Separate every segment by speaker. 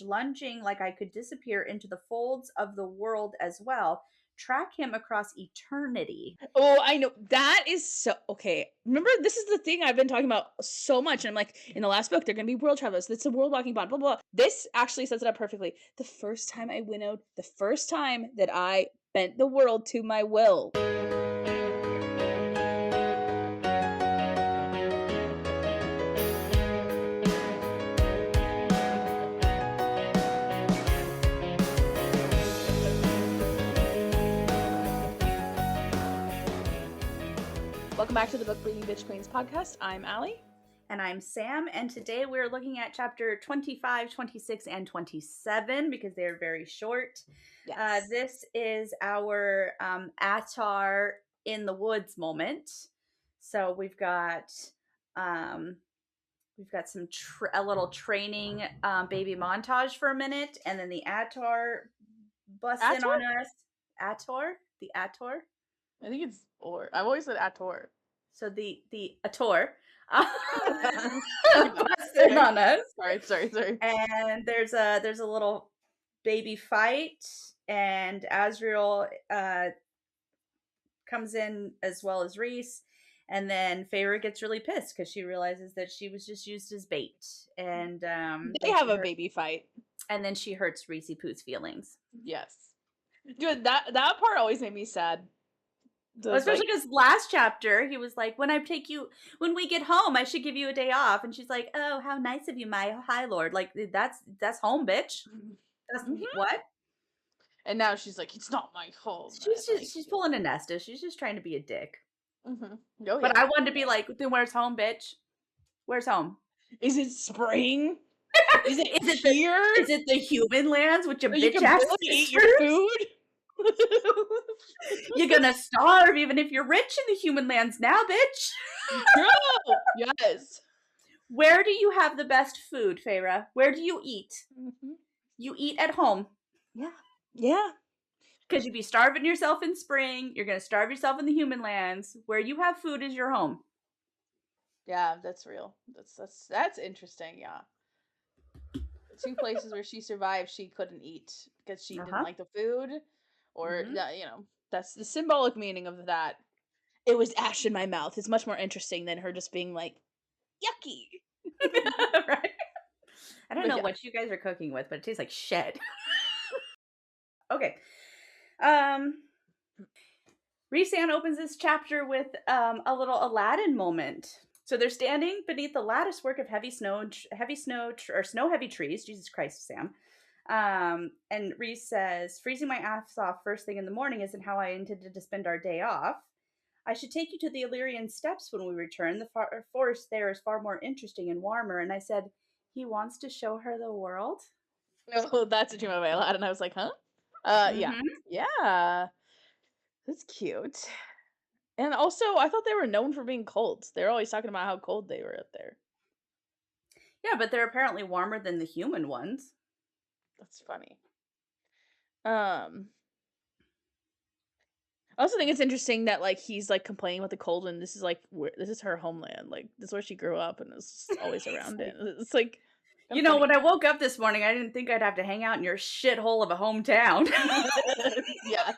Speaker 1: lunging like I could disappear into the folds of the world as well, track him across eternity.
Speaker 2: Oh, I know. That is so okay. Remember, this is the thing I've been talking about so much. And I'm like, in the last book, they're gonna be world travelers. It's a world walking bond, blah, blah. This actually sets it up perfectly. The first time I winnowed, the first time that I bent the world to my will. Welcome back to the Book Reading Bitch Queens podcast. I'm Allie.
Speaker 1: And I'm Sam, and today we're looking at chapter 25, 26, and 27 because they're very short.
Speaker 2: Yes.
Speaker 1: This is our Attar in the woods moment. So we've got some a little training baby montage for a minute, and then the Attar busts in on us. Attar? The Attar?
Speaker 2: I think it's or. I've always said Attor.
Speaker 1: So the Attar busts in on us.
Speaker 2: Sorry.
Speaker 1: And there's a little baby fight, and Asriel comes in as well as Rhys, and then Feyre gets really pissed because she realizes that she was just used as bait, and
Speaker 2: they have a baby fight,
Speaker 1: and then she hurts Rhys Poo's feelings.
Speaker 2: Yes, dude, that part always made me sad.
Speaker 1: Especially because last chapter he was like, when we get home, I should give you a day off, and she's like, oh, how nice of you, my high lord. Like, that's home, bitch. That's what? And
Speaker 2: now she's like, it's not my home.
Speaker 1: She's pulling a Nesta. She's just trying to be a dick.
Speaker 2: Oh,
Speaker 1: but yeah. I wanted to be like, then where's home, bitch? Where's home?
Speaker 2: Is it spring? Is it
Speaker 1: here? Is it the human lands with your bitch ass
Speaker 2: eat your food?
Speaker 1: You're gonna starve even if you're rich in the human lands now, bitch.
Speaker 2: Girl, yes.
Speaker 1: Where do you have the best food, Feyre? Where do you eat? You eat at home.
Speaker 2: Yeah.
Speaker 1: Because you'd be starving yourself in spring. You're gonna starve yourself in the human lands. Where you have food is your home.
Speaker 2: Yeah, that's real. That's interesting. Yeah. The two places where she survived, she couldn't eat because she didn't like the food. Or, that's the symbolic meaning of that. It was ash in my mouth. It's much more interesting than her just being like, yucky.
Speaker 1: Right? I don't know what you guys are cooking with, but it tastes like shit. Okay. Rhys opens this chapter with a little Aladdin moment. So they're standing beneath the latticework of snow-heavy trees. Jesus Christ, Sam. And Rhys says, freezing my ass off first thing in the morning isn't how I intended to spend our day off. I should take you to the Illyrian steppes when we return. The forest there is far more interesting and warmer. And I said, he wants to show her the world?
Speaker 2: No, that's a dream of Aladdin. And I was like, huh? Yeah. That's cute. And also, I thought they were known for being cold. They're always talking about how cold they were up there.
Speaker 1: Yeah, but they're apparently warmer than the human ones.
Speaker 2: That's funny. I also think it's interesting that like he's like complaining about the cold, and this is her homeland. Like this is where she grew up, and is always around it. It's like,
Speaker 1: you know, when I woke up this morning, I didn't think I'd have to hang out in your shithole of a hometown.
Speaker 2: Yeah.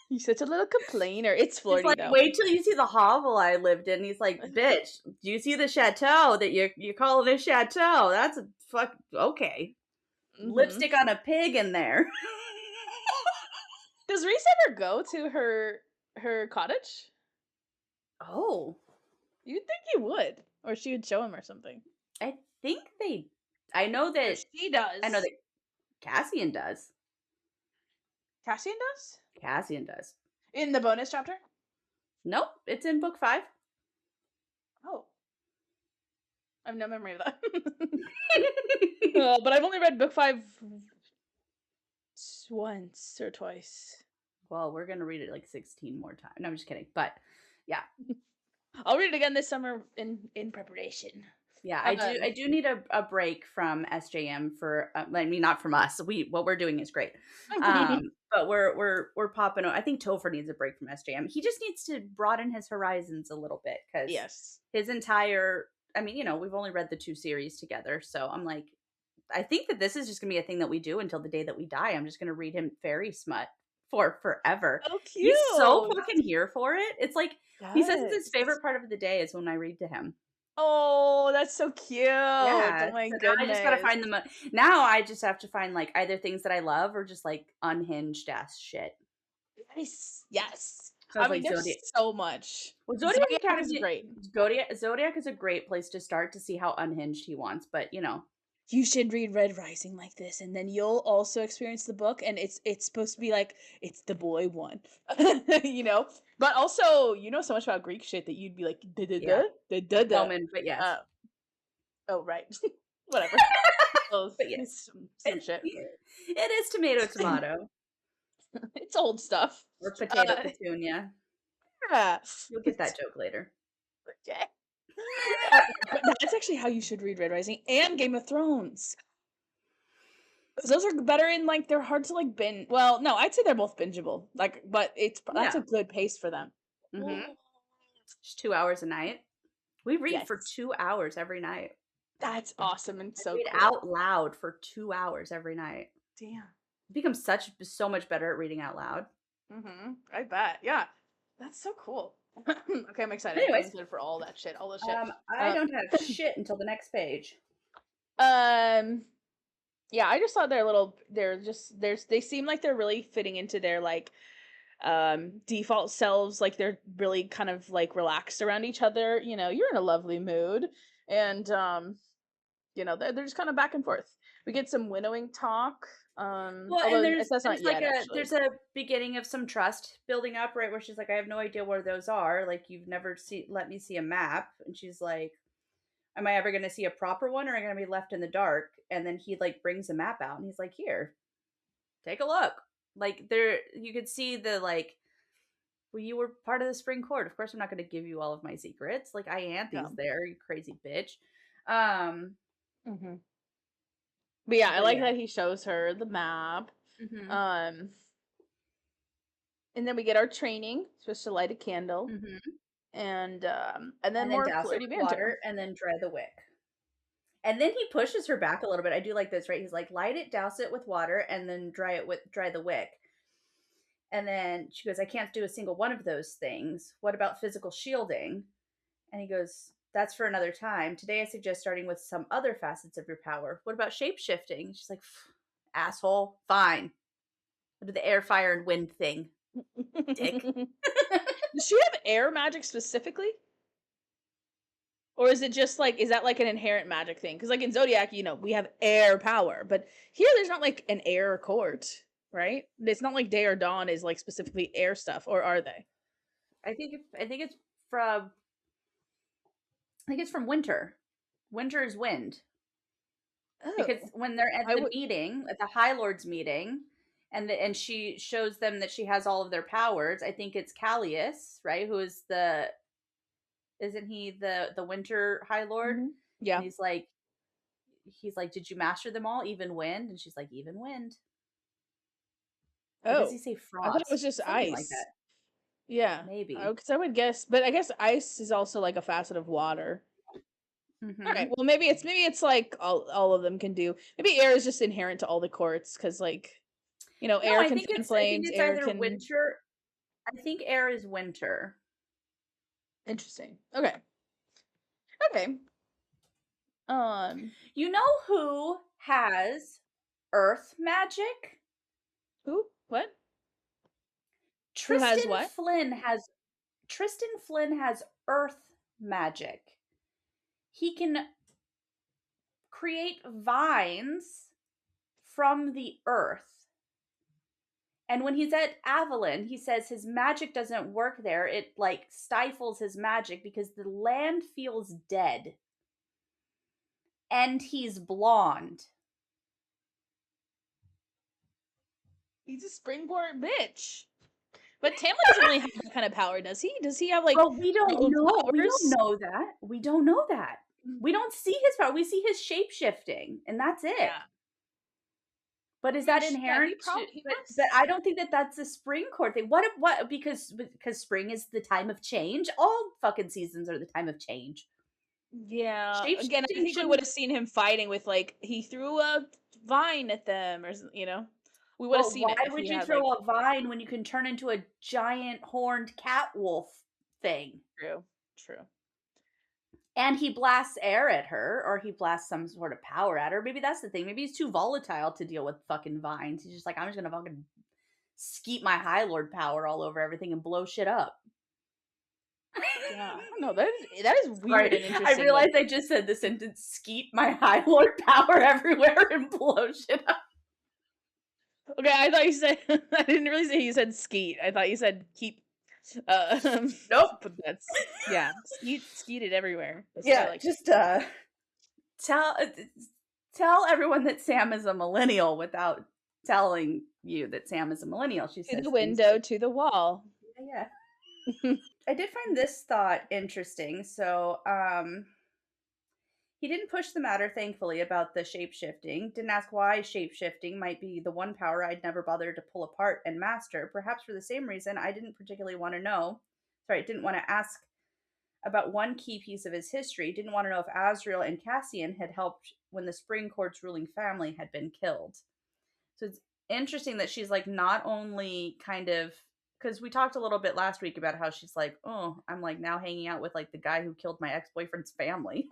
Speaker 2: He's such a little complainer. It's flirty,
Speaker 1: like,
Speaker 2: though.
Speaker 1: Wait till you see the hovel I lived in. He's like, bitch, do you see the chateau that you're calling a chateau? That's a fuck. Okay. Lipstick on a pig in there.
Speaker 2: Does Rhys ever go to her cottage?
Speaker 1: Oh.
Speaker 2: You'd think he would. Or she would show him or something.
Speaker 1: I know that
Speaker 2: she does.
Speaker 1: I know that Cassian does.
Speaker 2: Cassian does?
Speaker 1: Cassian does.
Speaker 2: In the bonus chapter?
Speaker 1: Nope, it's in book 5.
Speaker 2: Oh. I have no memory of that. But I've only read book 5 once or twice.
Speaker 1: Well, we're gonna read it like 16 more times. No, I'm just kidding. But yeah.
Speaker 2: I'll read it again this summer in preparation.
Speaker 1: Yeah, I do need a break from SJM for not from us. What we're doing is great. But we're popping. I think Topher needs a break from SJM. He just needs to broaden his horizons a little bit because his entire. I mean, we've only read the 2 series together, so I'm like, I think that this is just gonna be a thing that we do until the day that we die. I'm just gonna read him fairy smut for forever.
Speaker 2: So
Speaker 1: He's so
Speaker 2: cute.
Speaker 1: fucking here for it. It's like he says it's his
Speaker 2: Yes.
Speaker 1: favorite part of the day is when I read to him.
Speaker 2: Oh, that's so cute.
Speaker 1: Yeah,
Speaker 2: Oh my
Speaker 1: so now I just gotta
Speaker 2: goodness.
Speaker 1: find now I just have to find, like, either things that I love or just, like, unhinged ass shit.
Speaker 2: Yes. Yes.
Speaker 1: So I
Speaker 2: I
Speaker 1: was
Speaker 2: mean,
Speaker 1: like,
Speaker 2: there's so much.
Speaker 1: well, Zodiac
Speaker 2: Zodiac is
Speaker 1: Academy
Speaker 2: great.
Speaker 1: Zodiac is a great place to start to see how unhinged he wants, but,
Speaker 2: You should read Red Rising like this, and then you'll also experience the book, and it's supposed to be like it's the boy one, you know. But also, you know so much about Greek shit that you'd be like da da
Speaker 1: yeah,
Speaker 2: da da da da.
Speaker 1: Bowman, but yes.
Speaker 2: Uh, oh right, whatever. Oh,
Speaker 1: But yes.
Speaker 2: it's some shit.
Speaker 1: It is tomato, tomato,
Speaker 2: It's old stuff.
Speaker 1: or potato, petunia.
Speaker 2: Yeah.
Speaker 1: You'll get that joke later.
Speaker 2: Okay. But that's actually how you should read Red Rising and Game of Thrones. 'Cause those are better in like they're hard to like binge. Well, no, I'd say they're both bingeable. Like, but that's
Speaker 1: Yeah.
Speaker 2: a good pace for them.
Speaker 1: Mhm. Just 2 hours a night. We read for
Speaker 2: Yes.
Speaker 1: 2 hours every night.
Speaker 2: That's awesome and so
Speaker 1: Read
Speaker 2: cool.
Speaker 1: out loud for 2 hours every night.
Speaker 2: Damn.
Speaker 1: Become so much better at reading out loud.
Speaker 2: I bet. Yeah. That's so cool. Okay, I'm excited. I'm
Speaker 1: Anyways,
Speaker 2: excited for all that shit. All the shit.
Speaker 1: I don't have shit until the next page.
Speaker 2: Yeah, I just thought they seem like they're really fitting into their like default selves, like they're really kind of like relaxed around each other. You know, you're in a lovely mood, and you know, they're just kind of back and forth. We get some winnowing talk.
Speaker 1: Well, and
Speaker 2: Although that's not
Speaker 1: there's like
Speaker 2: yet actually.
Speaker 1: there's a beginning of some trust building up, right? Where she's like, I have no idea where those are. Like, you've never let me see a map. And she's like, am I ever going to see a proper one, or am I going to be left in the dark? And then he like brings a map out and he's like, here, take a look. Like, there, you could see the like, well, you were part of the spring court. Of course, I'm not going to give you all of my secrets. Like, Ianthe's there, you crazy bitch.
Speaker 2: Mhm. But yeah, I like
Speaker 1: yeah.
Speaker 2: that he shows her the map.
Speaker 1: Mm-hmm.
Speaker 2: And then we get our training, supposed to light a candle,
Speaker 1: Mm-hmm.
Speaker 2: and then
Speaker 1: And then
Speaker 2: more
Speaker 1: douse it
Speaker 2: flirty
Speaker 1: with
Speaker 2: banter.
Speaker 1: water and then dry the wick. And then he pushes her back a little bit. I do like this, right? He's like, light it, douse it with water, and then dry the wick. And then she goes, I can't do a single one of those things. What about physical shielding? And he goes, that's for another time. Today I suggest starting with some other facets of your power. What about shape shifting? She's like, asshole, fine. What do the air, fire, and wind thing? Dick.
Speaker 2: Does she have air magic specifically? Or is it just like, is that like an inherent magic thing? Because like in Zodiac, you know, we have air power, but here there's not like an air court, right? It's not like Day or Dawn is like specifically air stuff, or are they?
Speaker 1: I think it's from winter. Winter is wind.
Speaker 2: Oh,
Speaker 1: Because when they're at the meeting, at the High Lords meeting, and she shows them that she has all of their powers, I think it's Callius, right? Who is isn't he the Winter High Lord?
Speaker 2: Mm-hmm. Yeah.
Speaker 1: And he's like, did you master them all, even wind? And she's like, even wind. Or does he say frost?
Speaker 2: I thought it was just
Speaker 1: something
Speaker 2: ice.
Speaker 1: like that.
Speaker 2: Yeah,
Speaker 1: maybe.
Speaker 2: Because I would guess, but I guess ice is also like a facet of water.
Speaker 1: Mm-hmm.
Speaker 2: Okay, well maybe it's like all of them can do. Maybe air is just inherent to all the courts because like, you know, air can fan flames.
Speaker 1: I think it's
Speaker 2: air
Speaker 1: either
Speaker 2: can
Speaker 1: winter. I think air is winter.
Speaker 2: Interesting. Okay.
Speaker 1: You know who has earth magic?
Speaker 2: Who? What?
Speaker 1: Tristan
Speaker 2: Who has what?
Speaker 1: Tristan Flynn has earth magic. He can create vines from the earth. And when he's at Avalon, he says his magic doesn't work there. It like stifles his magic because the land feels dead. And he's blonde.
Speaker 2: He's a springboard bitch. But Tamlin doesn't really have that kind of power, does he? Does he have like?
Speaker 1: Well, we don't know.
Speaker 2: Powers?
Speaker 1: We don't know that. We don't know that. We don't see his power. We see his shape shifting, and that's it.
Speaker 2: Yeah.
Speaker 1: But is that inherent? But I don't think that that's a spring court thing. What because spring is the time of change. All fucking seasons are the time of change.
Speaker 2: Yeah. Again, I
Speaker 1: Shape-shifting
Speaker 2: think we would
Speaker 1: shouldn't.
Speaker 2: have seen him fighting with like he threw a vine at them, or we would have
Speaker 1: But
Speaker 2: seen
Speaker 1: why
Speaker 2: it if
Speaker 1: would
Speaker 2: he
Speaker 1: you
Speaker 2: had
Speaker 1: throw
Speaker 2: like
Speaker 1: a vine when you can turn into a giant horned cat wolf thing?
Speaker 2: true, true.
Speaker 1: And he blasts air at her, or he blasts some sort of power at her. Maybe that's the thing. Maybe he's too volatile to deal with fucking vines. He's just like, I'm just gonna fucking skeet my High Lord power all over everything and blow shit up.
Speaker 2: Yeah, I don't know. That is weird
Speaker 1: Sorry,
Speaker 2: and
Speaker 1: I
Speaker 2: interesting. Like,
Speaker 1: realized I just said the sentence "skeet my High Lord power everywhere and blow shit up."
Speaker 2: okay, I thought you said I didn't really say you said skeet. I thought you said keep. Um,
Speaker 1: Nope.
Speaker 2: but that's yeah, skeeted everywhere. I
Speaker 1: Yeah,
Speaker 2: like it.
Speaker 1: just tell tell everyone that Sam is a millennial without telling you that Sam is a millennial. She
Speaker 2: To
Speaker 1: says
Speaker 2: the
Speaker 1: things
Speaker 2: window,
Speaker 1: like,
Speaker 2: to the wall.
Speaker 1: "Yeah, yeah." I did find this thought interesting. So, he didn't push the matter, thankfully, about the shape shifting. Didn't ask why shape shifting might be the one power I'd never bothered to pull apart and master. Perhaps for the same reason, I didn't particularly want to know. Sorry, didn't want to ask about one key piece of his history. Didn't want to know if Azriel and Cassian had helped when the Spring Court's ruling family had been killed. So it's interesting that she's like not only kind of, because we talked a little bit last week about how she's like, oh, I'm like now hanging out with like the guy who killed my ex-boyfriend's family.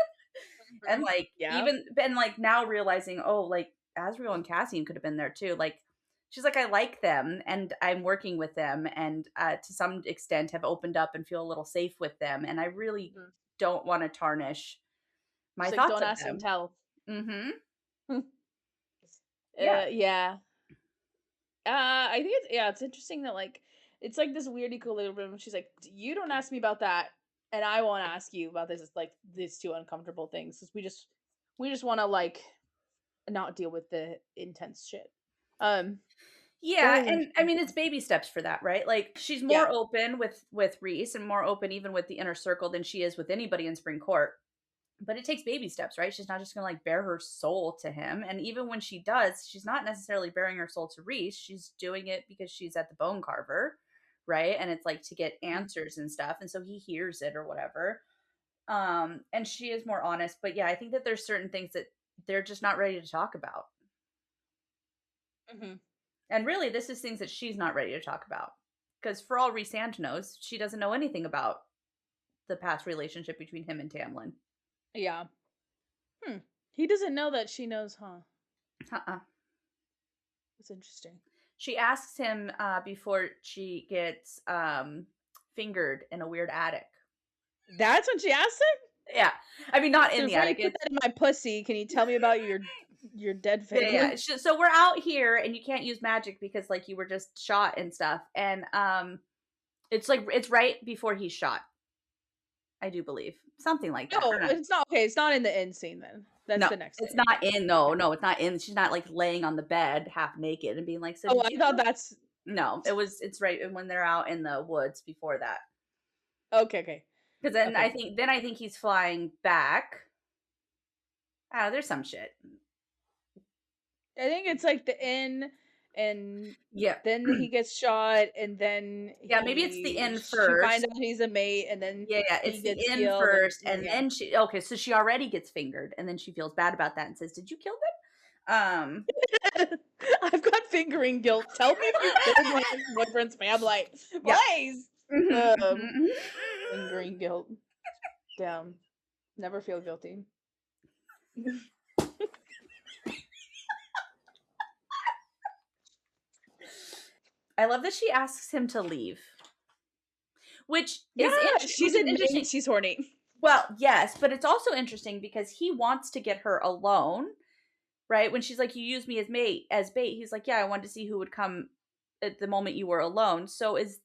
Speaker 1: And
Speaker 2: Mhm.
Speaker 1: like
Speaker 2: Yeah.
Speaker 1: even been like now realizing, oh, like Azriel and Cassian could have been there too. Like she's like, I like them and I'm working with them and to some extent have opened up and feel a little safe with them. And I really
Speaker 2: Mhm.
Speaker 1: don't want to tarnish my
Speaker 2: She's like,
Speaker 1: thoughts
Speaker 2: don't
Speaker 1: of
Speaker 2: ask, don't
Speaker 1: them.
Speaker 2: tell.
Speaker 1: Mm-hmm. Yeah.
Speaker 2: Yeah. I think it's interesting that like it's like this weird equilibrium. She's like, you don't ask me about that, and I won't ask you about this. It's like these two uncomfortable things because we just want to like not deal with the intense shit. Um, that
Speaker 1: Yeah,
Speaker 2: is
Speaker 1: and I
Speaker 2: interesting.
Speaker 1: mean it's baby steps for that, right? Like she's more
Speaker 2: Yeah.
Speaker 1: open with Reese and more open even with the inner circle than she is with anybody in Spring Court. But it takes baby steps, right? She's not just going to like bare her soul to him. And even when she does, she's not necessarily bearing her soul to Reese. She's doing it because she's at the bone carver, right? And it's like to get
Speaker 2: Mhm.
Speaker 1: answers and stuff. And so he hears it or whatever. And she is more honest, but yeah, I think that there's certain things that they're just not ready to talk about.
Speaker 2: Mhm.
Speaker 1: And really, this is things that she's not ready to talk about. Because for all Reese knows, she doesn't know anything about the past relationship between him and Tamlin.
Speaker 2: Yeah. Hmm. He doesn't know that she knows, huh?
Speaker 1: Uh-uh.
Speaker 2: It's interesting.
Speaker 1: She asks him before she gets fingered in a weird attic.
Speaker 2: That's what she asked him.
Speaker 1: Yeah, I mean not
Speaker 2: So
Speaker 1: in the
Speaker 2: before you
Speaker 1: attic.
Speaker 2: put
Speaker 1: It's
Speaker 2: that in my pussy, can you tell me about your dead
Speaker 1: yeah, yeah.
Speaker 2: family?
Speaker 1: So we're out here, and you can't use magic because like you were just shot and stuff. And it's like it's right before he's shot. I do believe something like that.
Speaker 2: No, it's not okay. It's not in the end scene then. That's
Speaker 1: No,
Speaker 2: the next
Speaker 1: it's
Speaker 2: day.
Speaker 1: not in.
Speaker 2: Okay.
Speaker 1: No, it's not in. She's not like laying on the bed half naked and being like, "So
Speaker 2: Oh,
Speaker 1: did
Speaker 2: I
Speaker 1: you
Speaker 2: thought
Speaker 1: kill?"
Speaker 2: that's
Speaker 1: No, it was. It's right when they're out in the woods before that.
Speaker 2: okay. Okay.
Speaker 1: Because then
Speaker 2: Okay.
Speaker 1: I think he's flying back. Ah, there's some shit.
Speaker 2: I think it's like the inn, and
Speaker 1: Yeah.
Speaker 2: then he gets shot, and then
Speaker 1: Yeah, maybe it's the end
Speaker 2: she finds
Speaker 1: first.
Speaker 2: out he's a mate, and then
Speaker 1: Yeah, yeah,
Speaker 2: he
Speaker 1: it's the
Speaker 2: gets
Speaker 1: end
Speaker 2: killed, and
Speaker 1: first, and
Speaker 2: yeah.
Speaker 1: then she okay, so she already gets fingered, and then she feels bad about that and says, "Did you kill them?"
Speaker 2: I've got fingering guilt. Tell me if you killed my ex-boyfriend's family,
Speaker 1: Yeah.
Speaker 2: please.
Speaker 1: Mhm,
Speaker 2: Um,
Speaker 1: mhm.
Speaker 2: fingering guilt. Damn. Never feel guilty.
Speaker 1: I love that she asks him to leave, which
Speaker 2: Yeah,
Speaker 1: is
Speaker 2: she's admitting
Speaker 1: interesting.
Speaker 2: she's horny.
Speaker 1: Well, yes, but it's also interesting because he wants to get her alone, right? When she's like, "You use me as bait," he's like, "Yeah, I wanted to see who would come at the moment you were alone." So is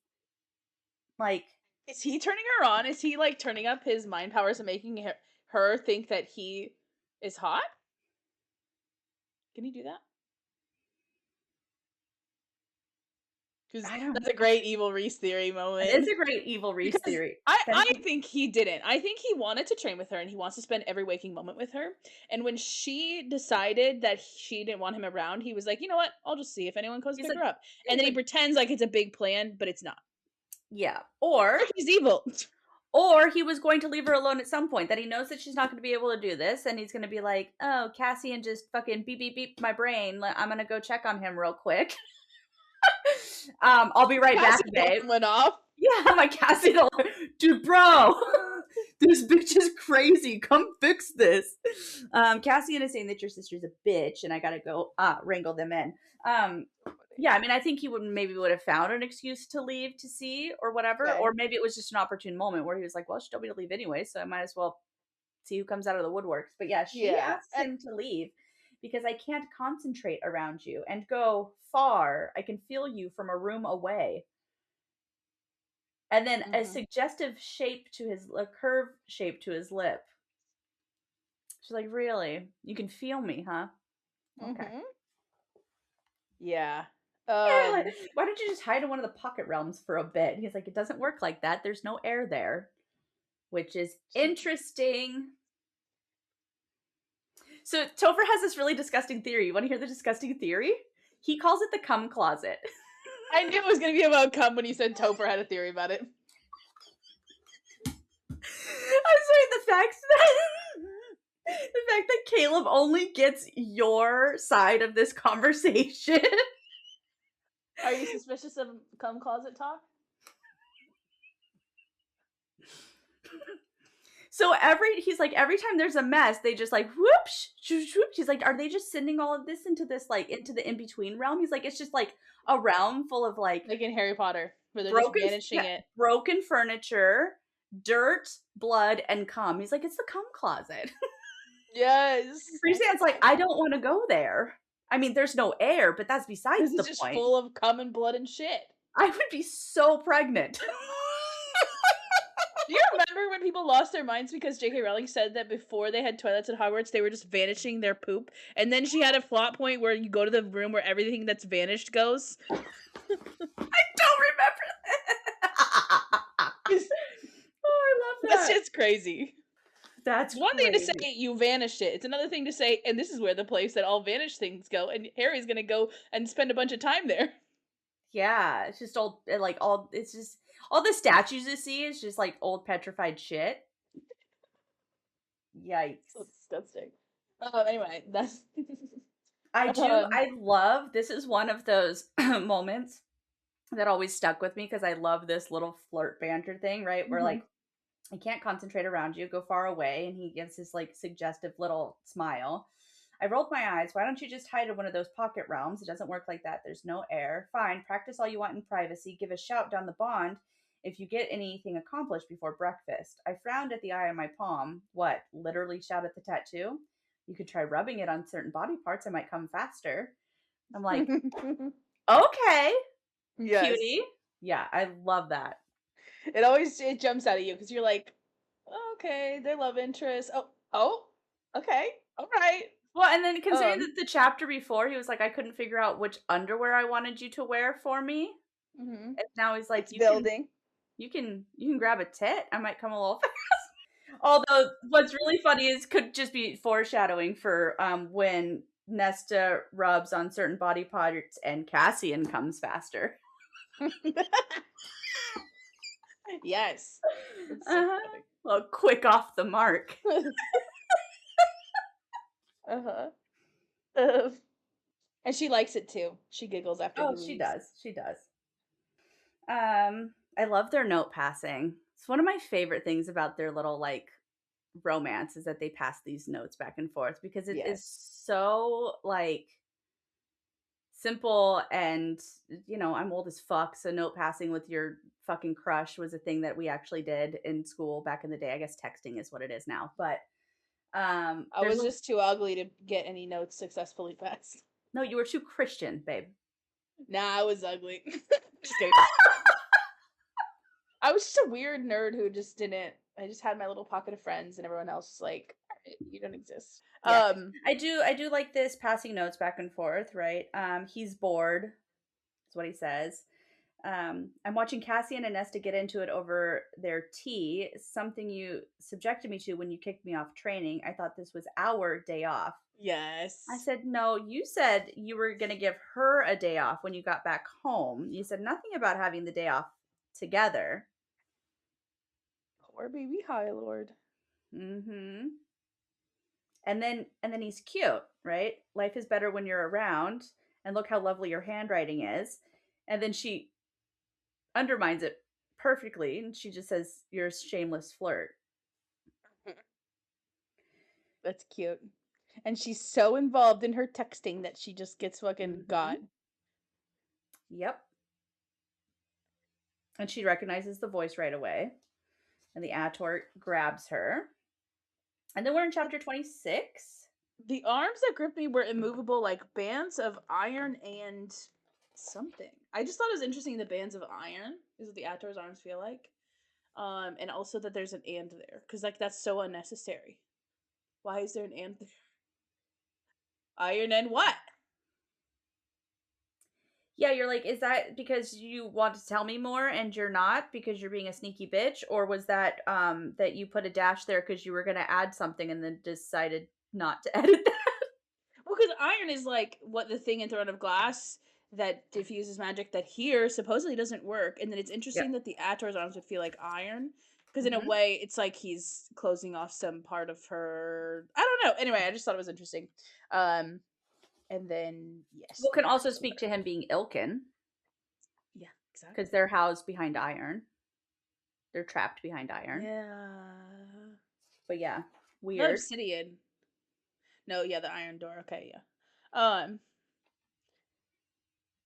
Speaker 1: like,
Speaker 2: Is he turning her on? Is he like turning up his mind powers and making her think that he is hot? Can he do that? Because
Speaker 1: I don't.
Speaker 2: that's a great evil Reese theory
Speaker 1: It is
Speaker 2: moment.
Speaker 1: a great evil Reese
Speaker 2: Because
Speaker 1: theory.
Speaker 2: I
Speaker 1: Then
Speaker 2: I think he didn't. I think he wanted to train with her and he wants to spend every waking moment with her. And when she decided that she didn't want him around, he was like, "You know what? I'll just see if anyone comes
Speaker 1: he's
Speaker 2: pick
Speaker 1: like,
Speaker 2: her up." And
Speaker 1: he's
Speaker 2: then he
Speaker 1: like,
Speaker 2: pretends like it's a big plan, but it's not.
Speaker 1: yeah,
Speaker 2: Or he's evil.
Speaker 1: Or he was going to leave her alone at some point, that he knows that she's not going to be able to do this, and he's going to be like, oh, Cassian just fucking beep, beep, beep my brain. I'm going to go check on him real quick. I'll be right back, babe.
Speaker 2: Went off.
Speaker 1: Yeah, my Cassian, dude, bro, this bitch is crazy. Come fix this. Cassian is saying that your sister's a bitch, and I gotta go wrangle them in. Yeah, I mean, I think he would have found an excuse to leave to see or whatever,
Speaker 2: Okay.
Speaker 1: or maybe it was just an opportune moment where he was like, well, she told me to leave anyway, so I might as well see who comes out of the woodworks. But yeah, she asks him to leave because I can't concentrate around you and go far. I can feel you from a room away. And then a suggestive shape to a curve shape to his lip. She's like, really? You can feel me, huh? Okay.
Speaker 2: Yeah.
Speaker 1: Yeah, like, why don't you just hide in one of the pocket realms for a bit? And he's like, it doesn't work like that. There's no air there, which is interesting. So Topher has this really disgusting theory. You want to hear the disgusting theory? He calls it the cum closet.
Speaker 2: I knew it was going to be about cum when you said Topher had a theory about it.
Speaker 1: I'm sorry, the fact that Caleb only gets your side of this conversation.
Speaker 2: Are you suspicious of cum closet talk?
Speaker 1: So he's like, every time there's a mess, they just like whoops, whoops. He's like, are they just sending all of this into this like into the in-between realm? He's like, it's just like a realm full of like
Speaker 2: in Harry Potter, where they're just banishing it.
Speaker 1: Broken furniture, dirt, blood, and cum. He's like, it's the cum closet.
Speaker 2: Yes.
Speaker 1: Freesan's like, I don't want to go there. I mean, there's no air, but that's besides the point. This is just
Speaker 2: full of cum and blood and shit.
Speaker 1: I would be so pregnant.
Speaker 2: Do you remember when people lost their minds because J.K. Rowling said that before they had toilets at Hogwarts, they were just vanishing their poop? And then she had a plot point where you go to the room where everything that's vanished goes.
Speaker 1: I don't remember that. Oh, I love that.
Speaker 2: That's just crazy.
Speaker 1: That's
Speaker 2: one thing to say you vanished it. It's another thing to say, and this is where the place that all vanished things go, and Harry's gonna go and spend a bunch of time there.
Speaker 1: Yeah, it's just it's just all the statues you see is just like old petrified shit. Yikes.
Speaker 2: So disgusting. Anyway, that's
Speaker 1: I love, this is one of those moments that always stuck with me because I love this little flirt banter thing, right? Where like, I can't concentrate around you, go far away, and he gives this like suggestive little smile. I rolled my eyes. Why don't you just hide in one of those pocket realms? It doesn't work like that. There's no air. Fine, practice all you want in privacy. Give a shout down the bond if you get anything accomplished before breakfast. I frowned at the eye on my palm. What, literally shout at the tattoo? You could try rubbing it on certain body parts. I might come faster. I'm like, okay, yes. Cutie. Yeah, I love that.
Speaker 2: It jumps out at you because you're like, okay, their love interest. Oh, okay, all right.
Speaker 1: Well, and then considering that the chapter before, he was like, I couldn't figure out which underwear I wanted you to wear for me. And now he's like, you can grab a tit. I might come a little fast. Although what's really funny is could just be foreshadowing for when Nesta rubs on certain body parts and Cassian comes faster.
Speaker 2: Yes.
Speaker 1: Well, quick off the mark.
Speaker 2: And she likes it too. She giggles after.
Speaker 1: Oh, she does. She does. I love their note passing. It's one of my favorite things about their little like romance is that they pass these notes back and forth because it is so like simple, and you know, I'm old as fuck, so note passing with your fucking crush was a thing that we actually did in school back in the day. I guess texting is what it is now, but
Speaker 2: I was just too ugly to get any notes successfully passed.
Speaker 1: No, you were too Christian, babe.
Speaker 2: Nah, I was ugly. I was just a weird nerd who just didn't. I just had my little pocket of friends, and everyone else was like, you don't exist.
Speaker 1: Yeah. I do like this passing notes back and forth, right? He's bored. That's what he says. I'm watching Cassian and Nesta get into it over their tea, something you subjected me to when you kicked me off training. I thought this was our day off.
Speaker 2: Yes.
Speaker 1: I said, no, you said you were going to give her a day off when you got back home. You said nothing about having the day off together.
Speaker 2: Poor baby High Lord.
Speaker 1: Mm-hmm. And then he's cute, right? Life is better when you're around, and look how lovely your handwriting is. And then she undermines it perfectly, and she just says, "You're a shameless flirt."
Speaker 2: That's cute. And she's so involved in her texting that she just gets fucking got.
Speaker 1: Mhm. Yep. And she recognizes the voice right away. And the Ator grabs her. And then we're in chapter 26.
Speaker 2: The arms that gripped me were immovable, like bands of iron and something. I just thought it was interesting the bands of iron is what the Ator's arms feel like. And also that there's an and there. Because like that's so unnecessary. Why is there an and there? Iron and what?
Speaker 1: Yeah, you're like, is that because you want to tell me more and you're not because you're being a sneaky bitch? Or was that that you put a dash there because you were gonna add something and then decided not to edit that?
Speaker 2: Well, because iron is like what the thing in Throne of Glass that diffuses magic that here supposedly doesn't work. And then it's interesting
Speaker 1: Yep.
Speaker 2: that the Ator's arms would feel like iron. Because in a
Speaker 1: Hmm.
Speaker 2: way, it's like he's closing off some part of her. I don't know. Anyway, I just thought it was interesting. Um, and then yes,
Speaker 1: Well,
Speaker 2: the
Speaker 1: can also
Speaker 2: arms.
Speaker 1: speak to him being Ilkin
Speaker 2: Yeah,
Speaker 1: because
Speaker 2: exactly.
Speaker 1: they're housed behind iron. They're trapped behind iron.
Speaker 2: Yeah.
Speaker 1: But yeah,
Speaker 2: Not
Speaker 1: weird.
Speaker 2: obsidian. No, yeah, the iron door. Okay, yeah. Um,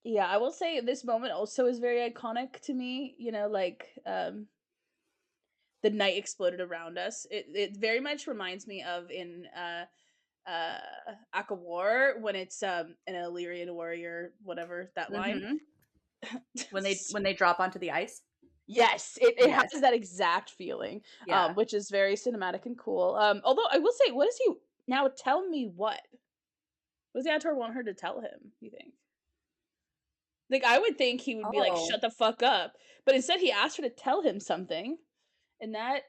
Speaker 2: yeah, I will say this moment also is very iconic to me. Like the night exploded around us. It very much reminds me of in uh Aka War when it's an Illyrian warrior, whatever that line.
Speaker 1: Hmm. When they drop onto the ice.
Speaker 2: Yes, it
Speaker 1: Yes.
Speaker 2: has that exact feeling,
Speaker 1: Yeah.
Speaker 2: which is very cinematic and cool. Although I will say, what does he now tell me what does the actor want her to tell him, you think? Like, I would think he would be like,
Speaker 1: Oh.
Speaker 2: "Shut the fuck up," but instead he asked her to tell him something, and that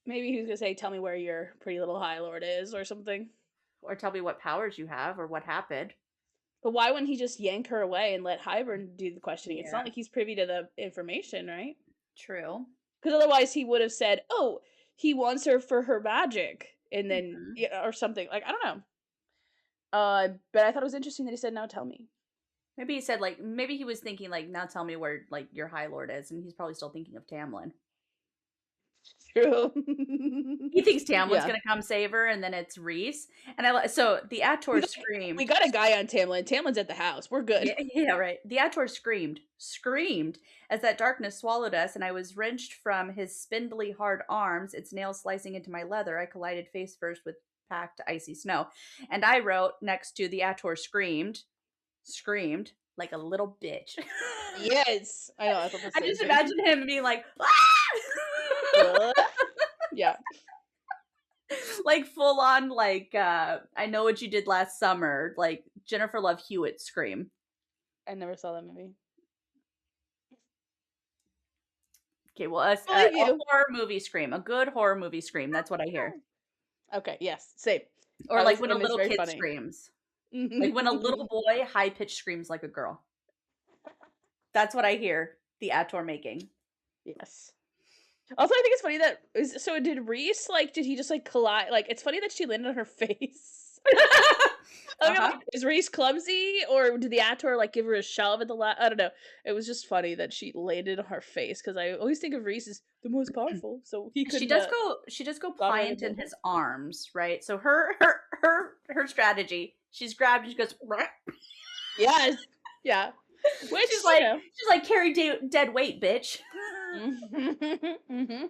Speaker 2: maybe he was gonna say, "Tell me where your pretty little High Lord is," or something.
Speaker 1: Or tell me what powers you have or what happened.
Speaker 2: But why wouldn't he just yank her away and let Hybern do the questioning? It's not
Speaker 1: Yeah.
Speaker 2: like he's privy to the information, right?
Speaker 1: True.
Speaker 2: Because otherwise he would have said, "Oh, he wants her for her magic," and then
Speaker 1: Mhm.
Speaker 2: yeah, or something. Like I don't know. But I thought it was interesting that he said, "Now tell me."
Speaker 1: Maybe he said like maybe he was thinking like now tell me where like your High Lord is, and he's probably still thinking of Tamlin.
Speaker 2: True.
Speaker 1: He thinks Tamlin's
Speaker 2: Yeah.
Speaker 1: gonna come save her, and then it's Rhys. And so the
Speaker 2: We
Speaker 1: Ator
Speaker 2: got, we
Speaker 1: screamed.
Speaker 2: got a guy on Tamlin. Tamlin's at the house. We're good.
Speaker 1: Yeah, yeah, right. The Ator screamed as that darkness swallowed us, and I was wrenched from his spindly hard arms, its nails slicing into my leather. I collided face first with packed icy snow. And I wrote next to the Ator screamed like a little bitch.
Speaker 2: Yes. I know. I thought the
Speaker 1: I
Speaker 2: same
Speaker 1: just
Speaker 2: thing.
Speaker 1: imagine him being like, "Ah!"
Speaker 2: Uh, yeah.
Speaker 1: Like full on, like I know what you did last summer, like Jennifer Love Hewitt scream.
Speaker 2: I never saw that movie.
Speaker 1: Okay, well, a
Speaker 2: Believe you.
Speaker 1: horror movie scream, a good horror movie scream. That's what I hear.
Speaker 2: Okay. Yes. Same.
Speaker 1: Or
Speaker 2: I
Speaker 1: like
Speaker 2: was,
Speaker 1: when a
Speaker 2: and it's
Speaker 1: little
Speaker 2: very
Speaker 1: kid
Speaker 2: funny.
Speaker 1: screams, like when a little boy high pitched screams like a girl. That's what I hear the Ator making.
Speaker 2: Yes. Also, I think it's funny that so did Reese like did he just like collide like it's funny that she landed on her face.
Speaker 1: Uh
Speaker 2: I'm
Speaker 1: huh.
Speaker 2: like, is Reese clumsy or did the actor like give her a shove at the I don't know. It was just funny that she landed on her face because I always think of Reese as the most powerful, so he
Speaker 1: She
Speaker 2: couldn't
Speaker 1: does go. She does go
Speaker 2: got right
Speaker 1: pliant
Speaker 2: into
Speaker 1: in
Speaker 2: it.
Speaker 1: his arms, right? So her strategy. She's grabbed and she goes.
Speaker 2: Yes, yeah. Which
Speaker 1: She's like she's like carry dead weight, bitch.
Speaker 2: hmm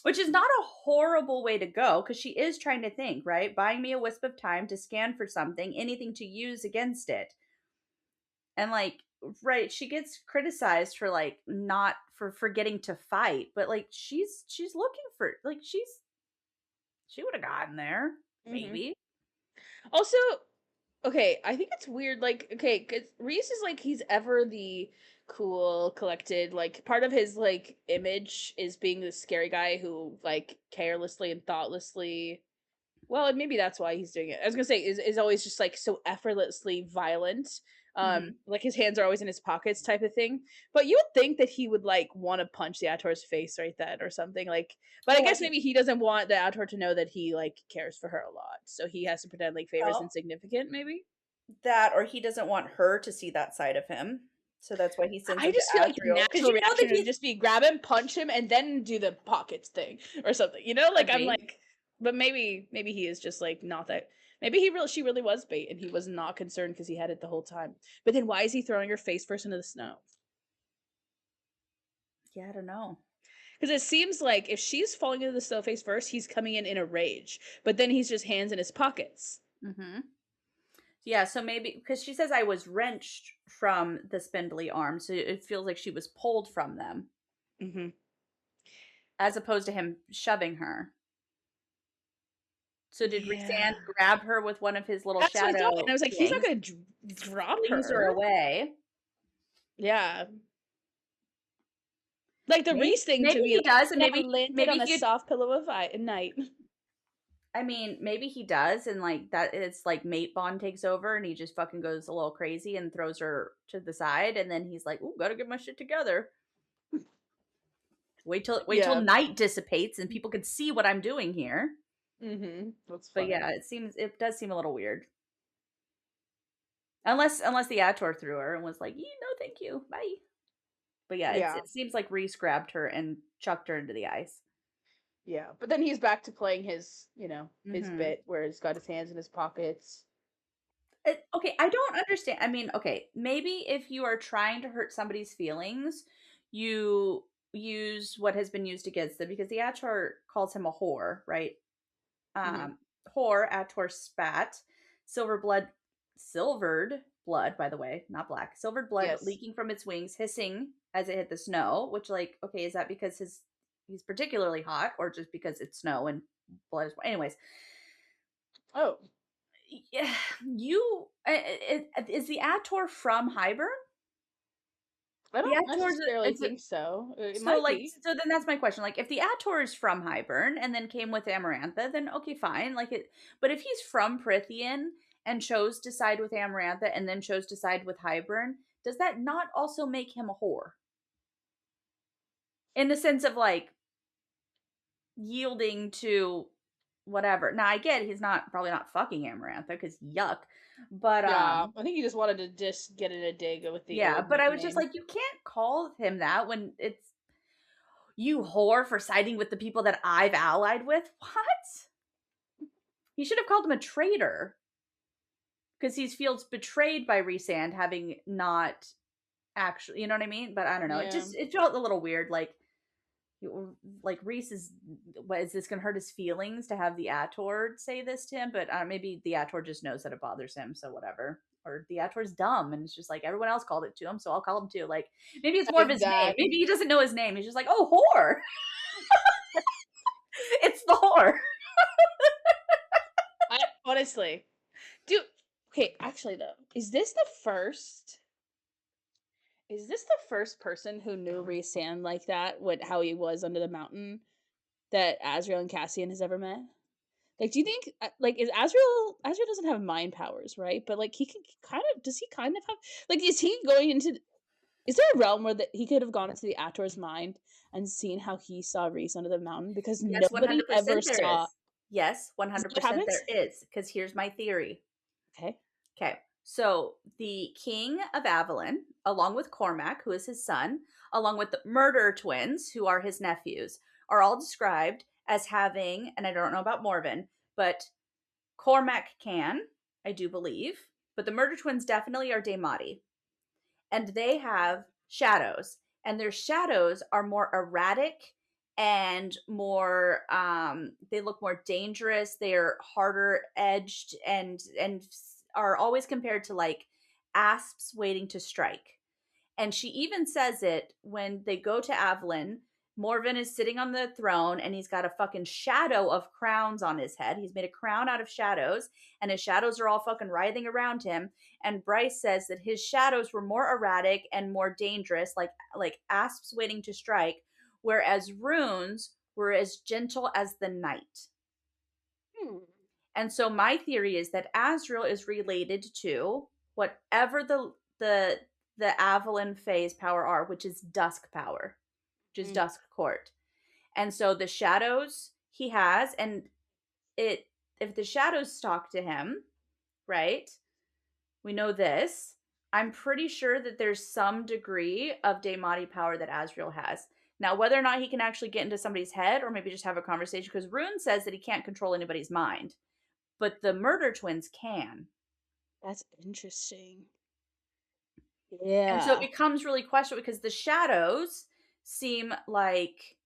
Speaker 1: Which is not a horrible way to go because she is trying to think, right? Buying me a wisp of time to scan for something, anything to use against it. And like, right, she gets criticized for like not for forgetting to fight, but like she's looking for like she would have gotten there,
Speaker 2: hmm
Speaker 1: maybe.
Speaker 2: Also, okay, I think it's weird, like, okay, because Reese is like he's ever the cool, collected, like part of his like image is being the scary guy who like carelessly and thoughtlessly Well, and maybe that's why he's doing it. I was gonna say is always just like so effortlessly violent.
Speaker 1: Mhm.
Speaker 2: Like his hands are always in his pockets type of thing. But you would think that he would like want to punch the Ator's face right then or something like, but I
Speaker 1: Oh, I
Speaker 2: guess
Speaker 1: think
Speaker 2: maybe he doesn't want the Ator to know that he like cares for her a lot. So he has to pretend like Feyre's
Speaker 1: so.
Speaker 2: insignificant, maybe.
Speaker 1: That or he doesn't want her to see that side of him. So that's why he sends
Speaker 2: I
Speaker 1: him to
Speaker 2: just feel like the
Speaker 1: Asriel. Because
Speaker 2: natural
Speaker 1: you know that
Speaker 2: reaction would
Speaker 1: he's
Speaker 2: just be grab him, punch him, and then do the pockets thing or something. You know, like
Speaker 1: could
Speaker 2: I'm
Speaker 1: be.
Speaker 2: like, but maybe he is just like not that. Maybe she really was bait, and he was not concerned because he had it the whole time. But then why is he throwing her face first into the snow?
Speaker 1: Yeah, I don't know.
Speaker 2: Because it seems like if she's falling into the snow face first, he's coming in a rage. But then he's just hands in his pockets.
Speaker 1: Mhm. Yeah, so maybe because she says I was wrenched from the spindly arm, so it feels like she was pulled from them,
Speaker 2: Hmm.
Speaker 1: as opposed to him shoving her. So did
Speaker 2: Yeah,
Speaker 1: Rhysand grab her with one of his little
Speaker 2: that's what I thought, and I
Speaker 1: shadow
Speaker 2: was like, he's not
Speaker 1: things,
Speaker 2: gonna drop
Speaker 1: flings her
Speaker 2: her.
Speaker 1: away?
Speaker 2: Yeah, like the
Speaker 1: Maybe
Speaker 2: Reese thing
Speaker 1: maybe
Speaker 2: to me,
Speaker 1: he
Speaker 2: like,
Speaker 1: does, and
Speaker 2: and I landed
Speaker 1: maybe
Speaker 2: on a
Speaker 1: he
Speaker 2: soft pillow of night.
Speaker 1: I mean, maybe he does, and like that it's like mate bond takes over and he just fucking goes a little crazy and throws her to the side, and then he's like, "Ooh, gotta get my shit together. Wait till
Speaker 2: Yeah.
Speaker 1: night dissipates and people can see what I'm doing here."
Speaker 2: That's
Speaker 1: But
Speaker 2: funny.
Speaker 1: yeah, it does seem a little weird. Unless the Ator threw her and was like, "You no, thank you, bye." But yeah,
Speaker 2: Yeah.
Speaker 1: it seems like Reese grabbed her and chucked her into the ice.
Speaker 2: Yeah. But then he's back to playing his, his
Speaker 1: Hmm.
Speaker 2: bit where he's got his hands in his pockets.
Speaker 1: Okay, I don't understand. I mean, okay, maybe if you are trying to hurt somebody's feelings, you use what has been used against them because the Ator calls him a whore, right?
Speaker 2: Hmm.
Speaker 1: Um, whore, Ator spat, silver blood, silvered blood, by the way, not black, silvered blood
Speaker 2: Yes.
Speaker 1: leaking from its wings, hissing as it hit the snow. Which, like, okay, is that because he's particularly hot, or just because it's snow and blood is? Anyways,
Speaker 2: Oh,
Speaker 1: yeah, is the Ator from Hybern?
Speaker 2: I
Speaker 1: The
Speaker 2: don't
Speaker 1: Ator's
Speaker 2: necessarily
Speaker 1: it's a,
Speaker 2: think so. It
Speaker 1: so
Speaker 2: might
Speaker 1: like
Speaker 2: be.
Speaker 1: so then that's my question. Like if the Ator is from Hybern and then came with Amarantha, then okay, fine. Like it, but if he's from Prithian and chose to side with Amarantha and then chose to side with Hybern, does that not also make him a whore? In the sense of like yielding to whatever. Now I get he's not probably not fucking Amarantha because yuck, but
Speaker 2: Yeah. I think he just wanted to just get in a dig with the
Speaker 1: yeah,
Speaker 2: old
Speaker 1: but I was just
Speaker 2: nickname.
Speaker 1: like, you can't call him that when it's you whore for siding with the people that I've allied with. What? He should have called him a traitor because he feels betrayed by Rhysand having not actually, you know what I mean? But I don't know.
Speaker 2: Yeah.
Speaker 1: It felt a little weird. Like Rhys is, what is this going to hurt his feelings to have the Ator say this to him? But maybe the Ator just knows that it bothers him, so whatever. Or the Ator's dumb and it's just like everyone else called it to him, so I'll call him too. Like maybe it's more of his name.
Speaker 2: That.
Speaker 1: Maybe he doesn't know his name. He's just like, oh, whore. It's the whore.
Speaker 2: I honestly do. Okay, actually though, is this the first person who knew Rhys Sand like that? What how he was under the mountain that Azrael and Cassian has ever met? Like, do you think like is Azrael doesn't have mind powers, right? But like he can kind of does he kind of have like is he going into is there a realm where that he could have gone into the Ator's mind and seen how he saw Rhys under the mountain because
Speaker 1: Yes,
Speaker 2: nobody ever
Speaker 1: 100% there is.
Speaker 2: saw.
Speaker 1: Yes,
Speaker 2: Is that what
Speaker 1: 100% there
Speaker 2: happens?
Speaker 1: is. Because here's my theory.
Speaker 2: Okay.
Speaker 1: Okay. So the king of Avalon, along with Cormac, who is his son, along with the murder twins, who are his nephews, are all described as having, and I don't know about Morven, but Cormac can, I do believe, but the murder twins definitely are Daemati. And they have shadows, and their shadows are more erratic and more they look more dangerous. They're harder edged and are always compared to like asps waiting to strike. And she even says it when they go to Avalon. Morven is sitting on the throne and he's got a fucking shadow of crowns on his head. He's made a crown out of shadows and his shadows are all fucking writhing around him. And Bryce says that his shadows were more erratic and more dangerous, like asps waiting to strike, whereas runes were as gentle as the night.
Speaker 2: Hmm.
Speaker 1: And so my theory is that Azriel is related to whatever the the Avalon phase power are, which is dusk power, which is
Speaker 2: Mm.
Speaker 1: dusk court. And so the shadows he has, and it if the shadows talk to him, right? We know this. I'm pretty sure that there's some degree of Daemati power that Azriel has. Now, whether or not he can actually get into somebody's head or maybe just have a conversation, because Rune says that he can't control anybody's mind, but the murder twins can.
Speaker 2: That's interesting.
Speaker 1: And so it
Speaker 2: Yeah.
Speaker 1: becomes really questionable because the shadows seem like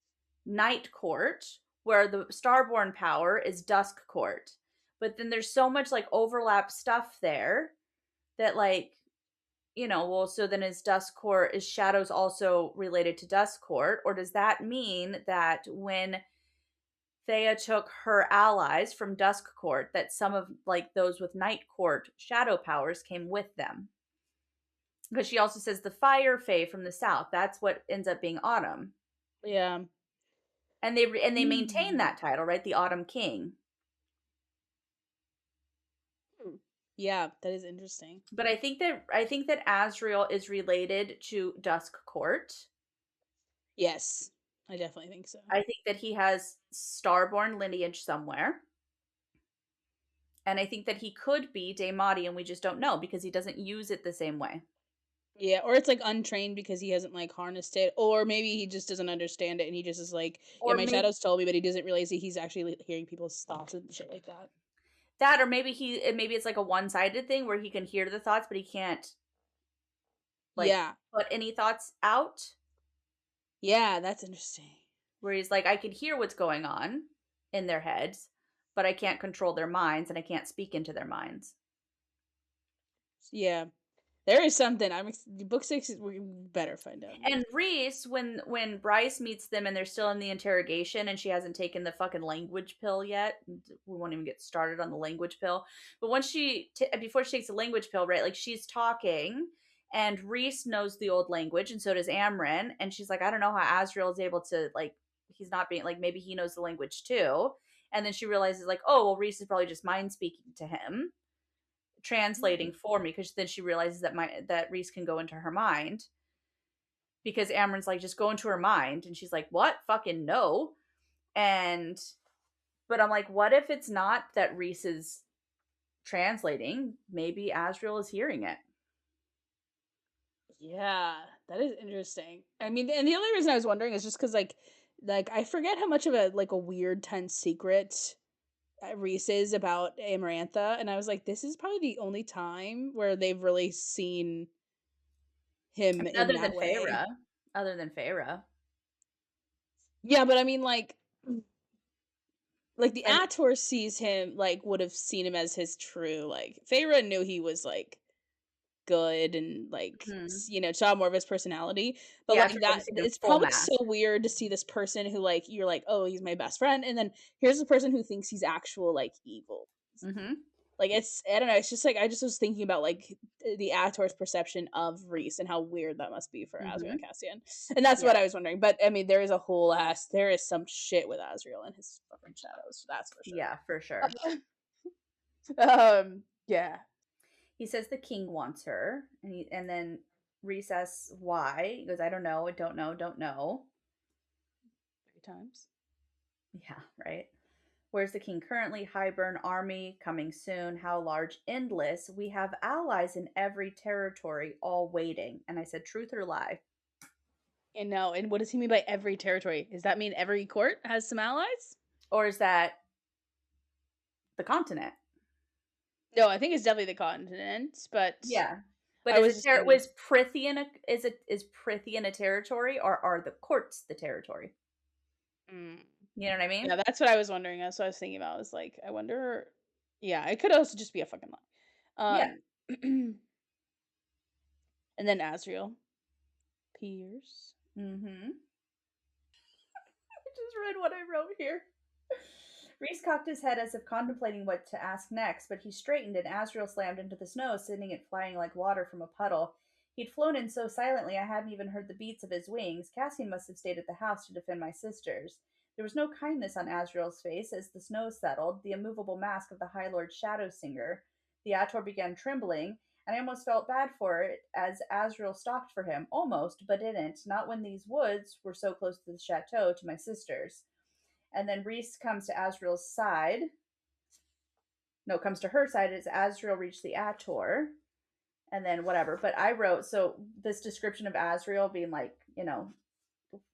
Speaker 1: night court, where the starborn power is dusk court. But then there's so much like overlap stuff there that like, well, so then is dusk court, is shadows also related to dusk court? Or does that mean that when Thea took her allies from dusk court, that some of like those with night court shadow powers came with them? Because she also says the fire fae from the south. That's what ends up being Autumn.
Speaker 2: Yeah.
Speaker 1: And they maintain
Speaker 2: Mm.
Speaker 1: that title, right? The Autumn King.
Speaker 2: Yeah, that is interesting.
Speaker 1: But I think that Azriel is related to Dusk Court.
Speaker 2: Yes, I definitely think so.
Speaker 1: I think that he has starborn lineage somewhere. And I think that he could be Daemati and we just don't know because he doesn't use it the same way.
Speaker 2: Yeah, or it's like untrained because he hasn't like harnessed it, or maybe he just doesn't understand it and he just is like, yeah,
Speaker 1: Or
Speaker 2: my
Speaker 1: maybe
Speaker 2: shadows told me, but he doesn't realize that he's actually hearing people's thoughts and shit like that.
Speaker 1: that, or maybe it's like a one-sided thing where he can hear the thoughts, but he can't like
Speaker 2: Yeah,
Speaker 1: put any thoughts out.
Speaker 2: yeah, that's interesting.
Speaker 1: Where he's like, I can hear what's going on in their heads, but I can't control their minds and I can't speak into their minds.
Speaker 2: Yeah, there is something. Book 6. We better find out more.
Speaker 1: And Rhys, when Bryce meets them and they're still in the interrogation and she hasn't taken the fucking language pill yet, we won't even get started on the language pill. But once before she takes the language pill, right? Like she's talking, and Rhys knows the old language, and so does Amren. And she's like, I don't know how Azriel is able to like. He's not being like maybe he knows the language too. And then she realizes like, oh well, Rhys is probably just mind speaking to him, translating
Speaker 2: Mm.
Speaker 1: for me, because then she realizes that Rhys can go into her mind because Amren's like, just go into her mind. And she's like, what? Fucking no. And, but I'm like, what if it's not that Rhys is translating? Maybe Azriel is hearing it.
Speaker 2: Yeah, that is interesting. I mean, and the only reason I was wondering is just because like I forget how much of a weird tense secret Rhys is about Amarantha, and I was like, this is probably the only time where they've really seen
Speaker 1: I
Speaker 2: him
Speaker 1: mean,
Speaker 2: in that way.
Speaker 1: Other than Feyre.
Speaker 2: Yeah, but I mean, like the
Speaker 1: I mean,
Speaker 2: Ator sees him, like would have seen him as his true, like Feyre knew he was like good and like
Speaker 1: hmm,
Speaker 2: saw more of his personality, but
Speaker 1: yeah,
Speaker 2: like
Speaker 1: after
Speaker 2: that
Speaker 1: witnessing the
Speaker 2: it's
Speaker 1: full
Speaker 2: probably so
Speaker 1: mask.
Speaker 2: weird to see this person who like you're like, oh, he's my best friend, and then here's the person who thinks he's actual like evil.
Speaker 1: Mm-hmm.
Speaker 2: Like it's I don't know, it's just like I just was thinking about like the Ator's perception of Rhys and how weird that must be for Azriel
Speaker 1: Mm-hmm.
Speaker 2: and Cassian. And that's
Speaker 1: Yeah.
Speaker 2: what I was wondering. But I mean there is some shit with Azriel and his fucking shadows, that's for
Speaker 1: Yeah, for sure.
Speaker 2: sure. Yeah.
Speaker 1: He says the king wants her, and then Rhys asks why. He goes, I don't know, I don't know, don't know.
Speaker 2: 3 times.
Speaker 1: Yeah, right. Where's the king currently? Highburn army coming soon. How large? Endless. We have allies in every territory, all waiting. And I said, truth or lie?
Speaker 2: And no, and what does he mean by every territory? Does that mean every court has some allies?
Speaker 1: Or is that the continent?
Speaker 2: No, I think it's definitely the continent, but
Speaker 1: Yeah. But
Speaker 2: I
Speaker 1: is
Speaker 2: was
Speaker 1: it
Speaker 2: just thinking,
Speaker 1: was Prithian is Prithian a territory, or are the courts the territory?
Speaker 2: mm,
Speaker 1: You know what I mean?
Speaker 2: yeah, that's what I was wondering. That's what I was thinking about. I was like, I wonder. Yeah, it could also just be a fucking lie.
Speaker 1: Yeah.
Speaker 2: And then Asriel, Pierce.
Speaker 1: Mm-hmm. I just read what I wrote here. Reese cocked his head as if contemplating what to ask next, but he straightened and Azrael slammed into the snow, sending it flying like water from a puddle. He'd flown in so silently I hadn't even heard the beats of his wings. Cassian must have stayed at the house to defend my sisters. There was no kindness on Asriel's face as the snow settled, the immovable mask of the High Lord Shadow Singer. The Ator began trembling, and I almost felt bad for it as Asriel stalked for him. Almost, but didn't. Not when these woods were so close to the chateau to my sister's. And then Rhys comes to Asriel's side. No, comes to her side as Asriel reached the Ator. And then whatever. But I wrote, so this description of Asriel being like,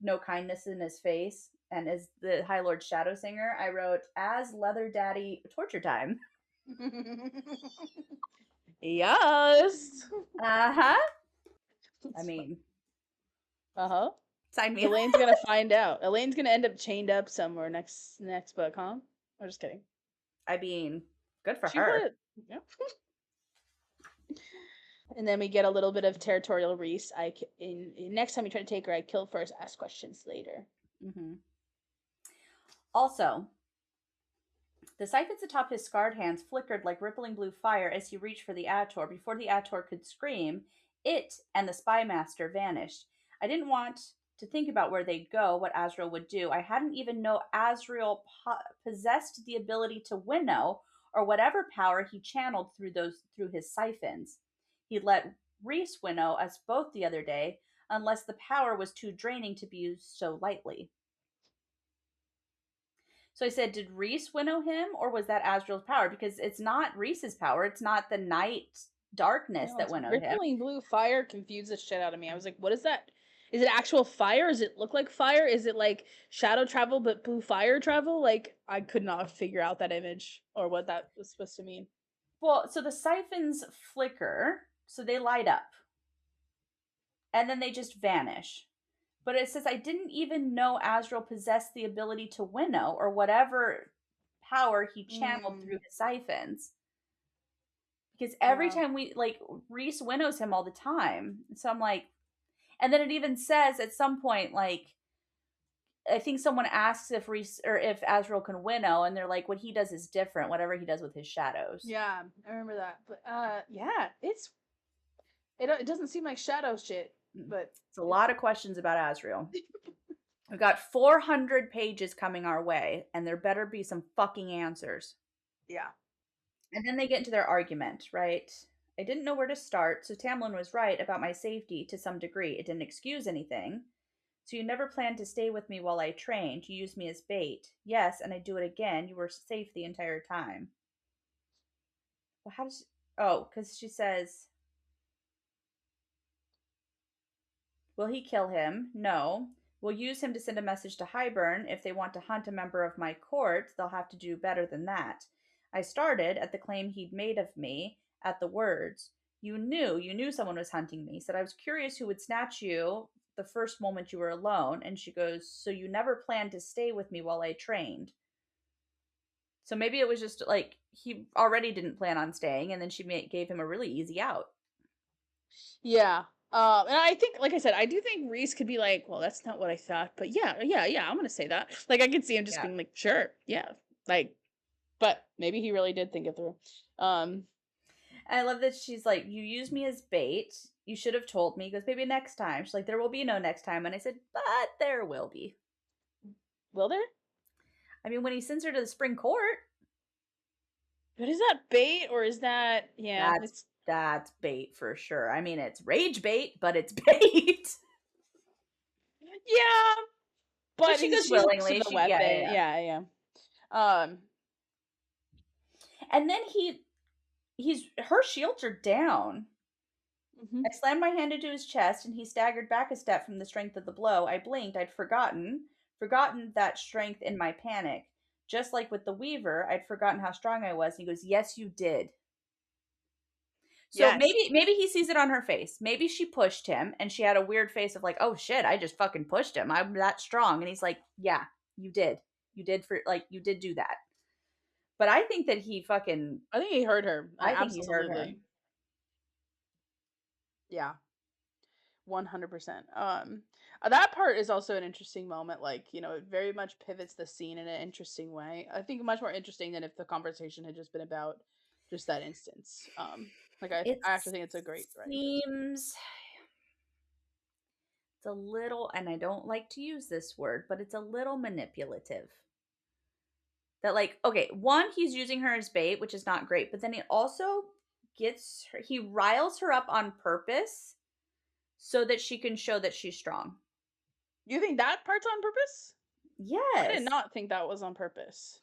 Speaker 1: no kindness in his face, and as the High Lord Shadow Singer, I wrote, as Leather Daddy torture time.
Speaker 2: Yes.
Speaker 1: Uh-huh. I mean, sign me up.
Speaker 2: Elaine's gonna find out. Elaine's gonna end up chained up somewhere next book, huh? I'm just kidding.
Speaker 1: I mean, good for her.
Speaker 2: Yeah. And then we get a little bit of territorial Rhys. Next time you try to take her, I kill first, ask questions later.
Speaker 1: Mm-hmm. Also, the siphons atop his scarred hands flickered like rippling blue fire as he reached for the Ator. Before the Ator could scream, it and the spy master vanished. I didn't want to think about where they'd go, what Asriel would do. I hadn't even known Asriel possessed the ability to winnow, or whatever power he channeled through his siphons. He let Rhys winnow us both the other day, unless the power was too draining to be used so lightly. So I said, did Rhys winnow him, or was that Asriel's power? Because it's not Rhys's power. It's not the night darkness that winnowed him.
Speaker 2: Rippling blue fire confused the shit out of me. I was like, what is that? Is it actual fire? Does it look like fire? Is it like shadow travel but blue fire travel? Like, I could not figure out that image or what that was supposed to mean.
Speaker 1: Well, so the siphons flicker, so they light up. And then they just vanish. But it says, I didn't even know Asriel possessed the ability to winnow, or whatever power he channeled through his siphons. Because every time Rhys winnows him all the time. So I'm like, and then it even says at some point, like, I think someone asks if Rhys or if Asriel can winnow, and they're like, what he does is different, whatever he does with his shadows.
Speaker 2: Yeah, I remember that. But yeah, it doesn't seem like shadow shit, but
Speaker 1: it's a lot of questions about Asriel. We've got 400 pages coming our way, and there better be some fucking answers.
Speaker 2: Yeah.
Speaker 1: And then they get into their argument, right? I didn't know where to start, so Tamlin was right about my safety to some degree. It didn't excuse anything. So you never planned to stay with me while I trained. You used me as bait. Yes, and I do it again. You were safe the entire time. Well, how does... Oh, because she says... Will he kill him? No. We'll use him to send a message to Hybern. If they want to hunt a member of my court, they'll have to do better than that. I started at the claim he'd made of me, at the words. You knew someone was hunting me. Said I was curious who would snatch you the first moment you were alone. And she goes, so you never planned to stay with me while I trained. So maybe it was just like he already didn't plan on staying, and then she gave him a really easy out.
Speaker 2: Yeah. And I think, like I said, I do think Rhys could be like, well, that's not what I thought, but yeah, I'm gonna say that. Like, I could see him just being like, sure, yeah, like, but maybe he really did think it through.
Speaker 1: I love that she's like, you used me as bait. You should have told me. He goes, maybe next time. She's like, there will be no next time. And I said, but there will be.
Speaker 2: Will there?
Speaker 1: I mean, when he sends her to the spring court.
Speaker 2: But is that bait, or is that, yeah.
Speaker 1: That's bait for sure. I mean, it's rage bait, but it's bait.
Speaker 2: Yeah. But
Speaker 1: she goes willingly.
Speaker 2: The weapon. Yeah.
Speaker 1: And then her shields are down. Mm-hmm. I slammed my hand into his chest, and he staggered back a step from the strength of the blow. I blinked. I'd forgotten that strength in my panic. Just like with the Weaver, I'd forgotten how strong I was. And he goes, yes, you did. So yes. maybe he sees it on her face. Maybe she pushed him, and she had a weird face of like, oh shit, I just fucking pushed him. I'm that strong. And he's like, yeah, you did. You did do that. But I think that he fucking...
Speaker 2: I think he heard her.
Speaker 1: I think he heard her.
Speaker 2: Yeah. 100%. That part is also an interesting moment. Like, it very much pivots the scene in an interesting way. I think much more interesting than if the conversation had just been about just that instance. Like, I actually think it's a great...
Speaker 1: It's a little, and I don't like to use this word, but it's a little manipulative. That like, okay, one, he's using her as bait, which is not great, but then he also he riles her up on purpose so that she can show that she's strong.
Speaker 2: You think that part's on purpose? I did
Speaker 1: Yes.
Speaker 2: not think that was on purpose.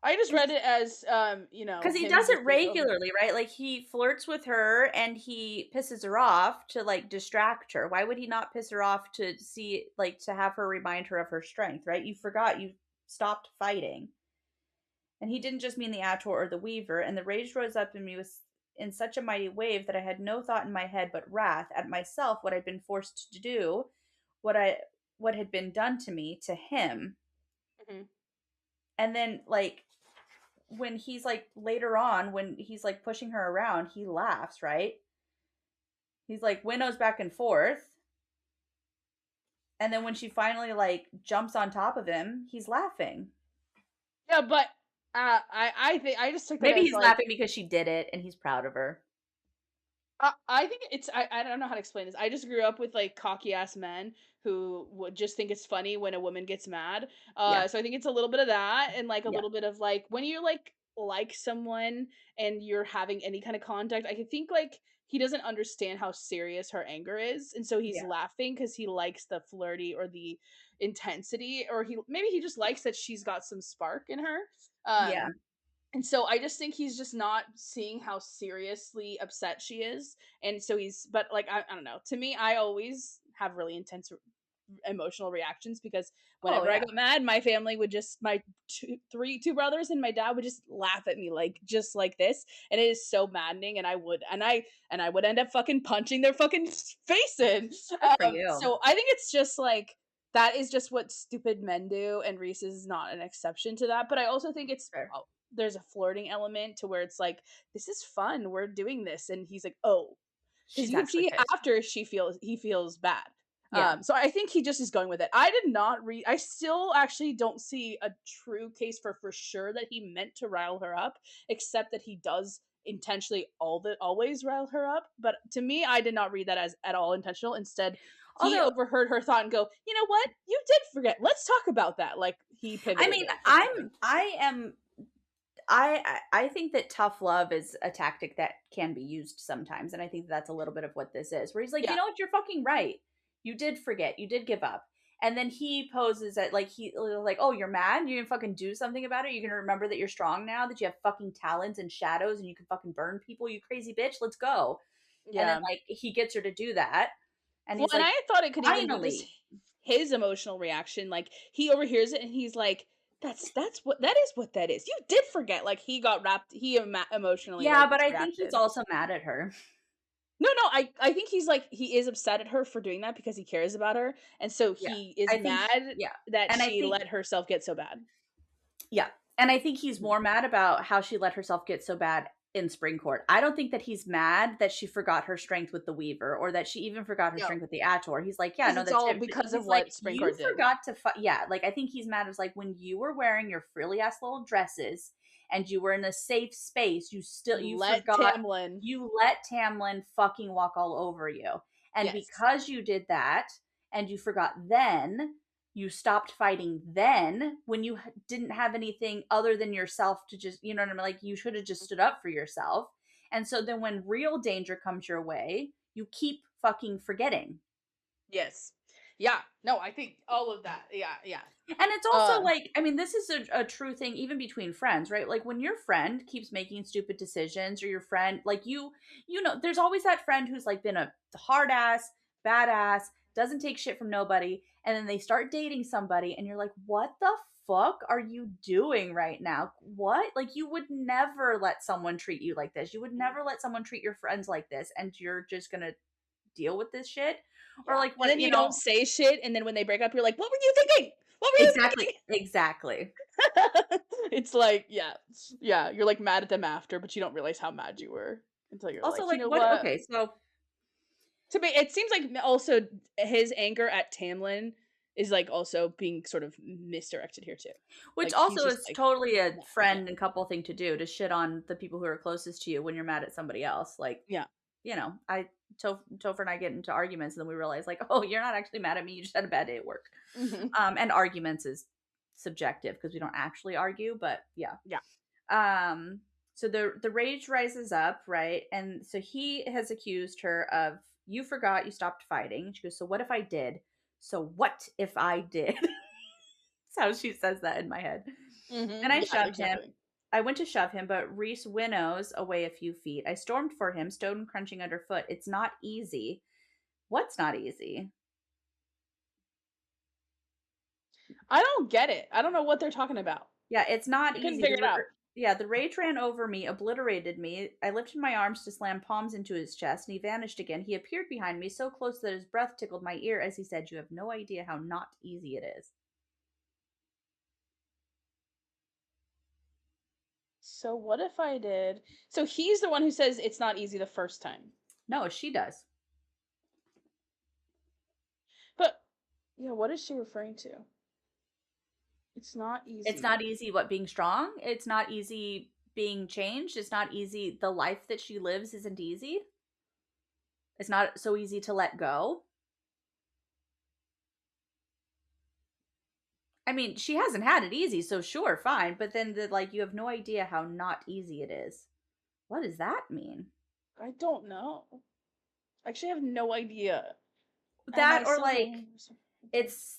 Speaker 2: I just read it as,
Speaker 1: Because he
Speaker 2: him
Speaker 1: does it
Speaker 2: just being over.
Speaker 1: regularly, right? Like he flirts with her and he pisses her off to like distract her. Why would he not piss her off to see, like, to have her remind her of her strength, right? You forgot you stopped fighting. And he didn't just mean the Ator or the Weaver, and the rage rose up in me with in such a mighty wave that I had no thought in my head but wrath at myself, what I'd been forced to do, what had been done to me, to him.
Speaker 2: Hmm.
Speaker 1: And then like when he's like later on, when he's like pushing her around, he laughs, right? He's like winnows back and forth. And then when she finally like jumps on top of him, he's laughing.
Speaker 2: Yeah, but I think I just took that
Speaker 1: Maybe
Speaker 2: as
Speaker 1: he's
Speaker 2: like,
Speaker 1: laughing because she did it and he's proud of her.
Speaker 2: I think it's I don't know how to explain this. I just grew up with like cocky ass men who would just think it's funny when a woman gets mad.
Speaker 1: Yeah.
Speaker 2: So I think it's a little bit of that and like a
Speaker 1: Yeah.
Speaker 2: little bit of like when you like someone and you're having any kind of contact. I can think like he doesn't understand how serious her anger is, and so he's
Speaker 1: Yeah.
Speaker 2: laughing because he likes the flirty or the intensity, or maybe he just likes that she's got some spark in her.
Speaker 1: Yeah.
Speaker 2: And so I just think he's just not seeing how seriously upset she is. And so but like, I don't know. To me, I always have really intense emotional reactions because
Speaker 1: Oh
Speaker 2: whenever I
Speaker 1: yeah.
Speaker 2: got mad, my family would just, my two brothers and my dad would just laugh at me like, just like this. And it is so maddening. And I would end up fucking punching their fucking face in.
Speaker 1: Good for you.
Speaker 2: So I think it's just like, that is just what stupid men do. And Reese is not an exception to that. But I also think
Speaker 1: Fair.
Speaker 2: there's a flirting element to where it's like, this is fun, we're doing this, and he's like, oh, because
Speaker 1: She's
Speaker 2: you can
Speaker 1: actually
Speaker 2: see
Speaker 1: pissed.
Speaker 2: after he feels bad.
Speaker 1: Yeah.
Speaker 2: So I think he just is going with it. I did not read. I still actually don't see a true case for sure that he meant to rile her up, except that he does intentionally always rile her up. But to me, I did not read that as at all intentional. Instead, he
Speaker 1: Although,
Speaker 2: overheard her thought and go, you know what, you did forget. Let's talk about that. Like he
Speaker 1: I
Speaker 2: pivoted
Speaker 1: mean,
Speaker 2: it or something.
Speaker 1: I think that tough love is a tactic that can be used sometimes, and I think that's a little bit of what this is. Where he's like, you
Speaker 2: Yeah.
Speaker 1: know what, you're fucking right. You did forget. You did give up. And then he poses that like he like, oh, you're mad. You can fucking do something about it. You're gonna remember that you're strong now. That you have fucking talons and shadows, and you can fucking burn people. You crazy bitch. Let's go. And then
Speaker 2: Yeah.
Speaker 1: like he gets her to do that, and
Speaker 2: Well,
Speaker 1: he's
Speaker 2: and
Speaker 1: like,
Speaker 2: I thought it could even be just
Speaker 1: finally.
Speaker 2: his emotional reaction. Like he overhears it and he's like, that is what that is. You did forget." Like he got wrapped. He emotionally
Speaker 1: Yeah,
Speaker 2: like
Speaker 1: but
Speaker 2: just
Speaker 1: I think he's
Speaker 2: reacted.
Speaker 1: also mad at her.
Speaker 2: No, no, I think he's like he is upset at her for doing that because he cares about her, and so
Speaker 1: Yeah.
Speaker 2: he is
Speaker 1: I think
Speaker 2: mad
Speaker 1: yeah.
Speaker 2: that
Speaker 1: And I
Speaker 2: she
Speaker 1: think
Speaker 2: let herself get so bad.
Speaker 1: yeah. And I think he's
Speaker 2: Mhm.
Speaker 1: more mad about how she let herself get so bad in Spring Court. I don't think that he's mad that she forgot her strength with the Weaver or that she even forgot her
Speaker 2: No,
Speaker 1: strength with the Ator. He's like, yeah,
Speaker 2: because
Speaker 1: no,
Speaker 2: it's
Speaker 1: that's
Speaker 2: all
Speaker 1: it. But
Speaker 2: because of
Speaker 1: he's like,
Speaker 2: what
Speaker 1: you
Speaker 2: Springcourt did.
Speaker 1: forgot to yeah, like I think he's mad as like when you were wearing your frilly ass little dresses and you were in a safe space,
Speaker 2: You
Speaker 1: you
Speaker 2: let
Speaker 1: forgot
Speaker 2: Tamlin.
Speaker 1: you let Tamlin fucking walk all over you. And
Speaker 2: Yes.
Speaker 1: because you did that and you forgot then, you stopped fighting then when you didn't have anything other than yourself to just, you know what I mean? Like you should have just stood up for yourself. And so then when real danger comes your way, you keep fucking forgetting.
Speaker 2: Yes. Yeah. No, I think all of that. Yeah. Yeah.
Speaker 1: And it's also
Speaker 2: Uh.
Speaker 1: like, I mean, this is a true thing even between friends, right? Like when your friend keeps making stupid decisions or your friend, like you know, there's always that friend who's like been a hard ass, badass, doesn't take shit from nobody. And then they start dating somebody and you're like, what the fuck are you doing right now? What? Like you would never let someone treat you like this. You would
Speaker 2: Mhm.
Speaker 1: never let someone treat your friends like this. And you're just going to deal with this shit. Or
Speaker 2: Yeah.
Speaker 1: like
Speaker 2: And
Speaker 1: what,
Speaker 2: then
Speaker 1: you
Speaker 2: you don't
Speaker 1: know,
Speaker 2: say shit, and then when they break up, you're like, "What were you thinking? What were you
Speaker 1: exactly,
Speaker 2: thinking?"
Speaker 1: exactly.
Speaker 2: It's like, yeah, yeah. You're like mad at them after, but you don't realize how mad you were until you're
Speaker 1: Also,
Speaker 2: like, you
Speaker 1: like,
Speaker 2: know
Speaker 1: what
Speaker 2: what?
Speaker 1: okay, so
Speaker 2: To me, it seems like also his anger at Tamlin is like also being sort of misdirected here too.
Speaker 1: Which
Speaker 2: Like he's
Speaker 1: also
Speaker 2: just
Speaker 1: is
Speaker 2: like,
Speaker 1: totally a
Speaker 2: no, yeah,
Speaker 1: friend and couple thing to do, to shit on the people who are closest to you when you're mad at somebody else. Like,
Speaker 2: yeah.
Speaker 1: Topher and I get into arguments, and then we realize, like, oh, you're not actually mad at me. You just had a bad day at work.
Speaker 2: Hmm.
Speaker 1: And arguments is subjective because we don't actually argue, but yeah.
Speaker 2: Yeah.
Speaker 1: Um, so the rage rises up, right? And so he has accused her of, you forgot you stopped fighting. She goes, so what if I did? So what if I did? That's how she says that in my head. Then
Speaker 2: Hmm.
Speaker 1: I
Speaker 2: Yeah,
Speaker 1: shoved him.
Speaker 2: exactly.
Speaker 1: I went to shove him, but Rhys winnows away a few feet. I stormed for him, stone crunching underfoot. It's not easy. What's not easy?
Speaker 2: I don't get it. I don't know what they're talking about.
Speaker 1: Yeah, it's not
Speaker 2: I couldn't
Speaker 1: easy.
Speaker 2: figure it out.
Speaker 1: Yeah, the rage ran over me, obliterated me. I lifted my arms to slam palms into his chest, and he vanished again. He appeared behind me, so close that his breath tickled my ear as he said, you have no idea how not easy it is.
Speaker 2: So what if I did? So he's the one who says it's not easy the first time.
Speaker 1: No, she does.
Speaker 2: But yeah, what is she referring to? It's not
Speaker 1: It's
Speaker 2: easy.
Speaker 1: not easy what being strong. It's not easy being changed. It's not easy. The life that she lives isn't easy. It's not so easy to let go. I mean, she hasn't had it easy, so sure, fine. But then you have no idea how not easy it is. What does that mean?
Speaker 2: I don't know. I actually have no idea. Am
Speaker 1: That
Speaker 2: I
Speaker 1: or
Speaker 2: so
Speaker 1: like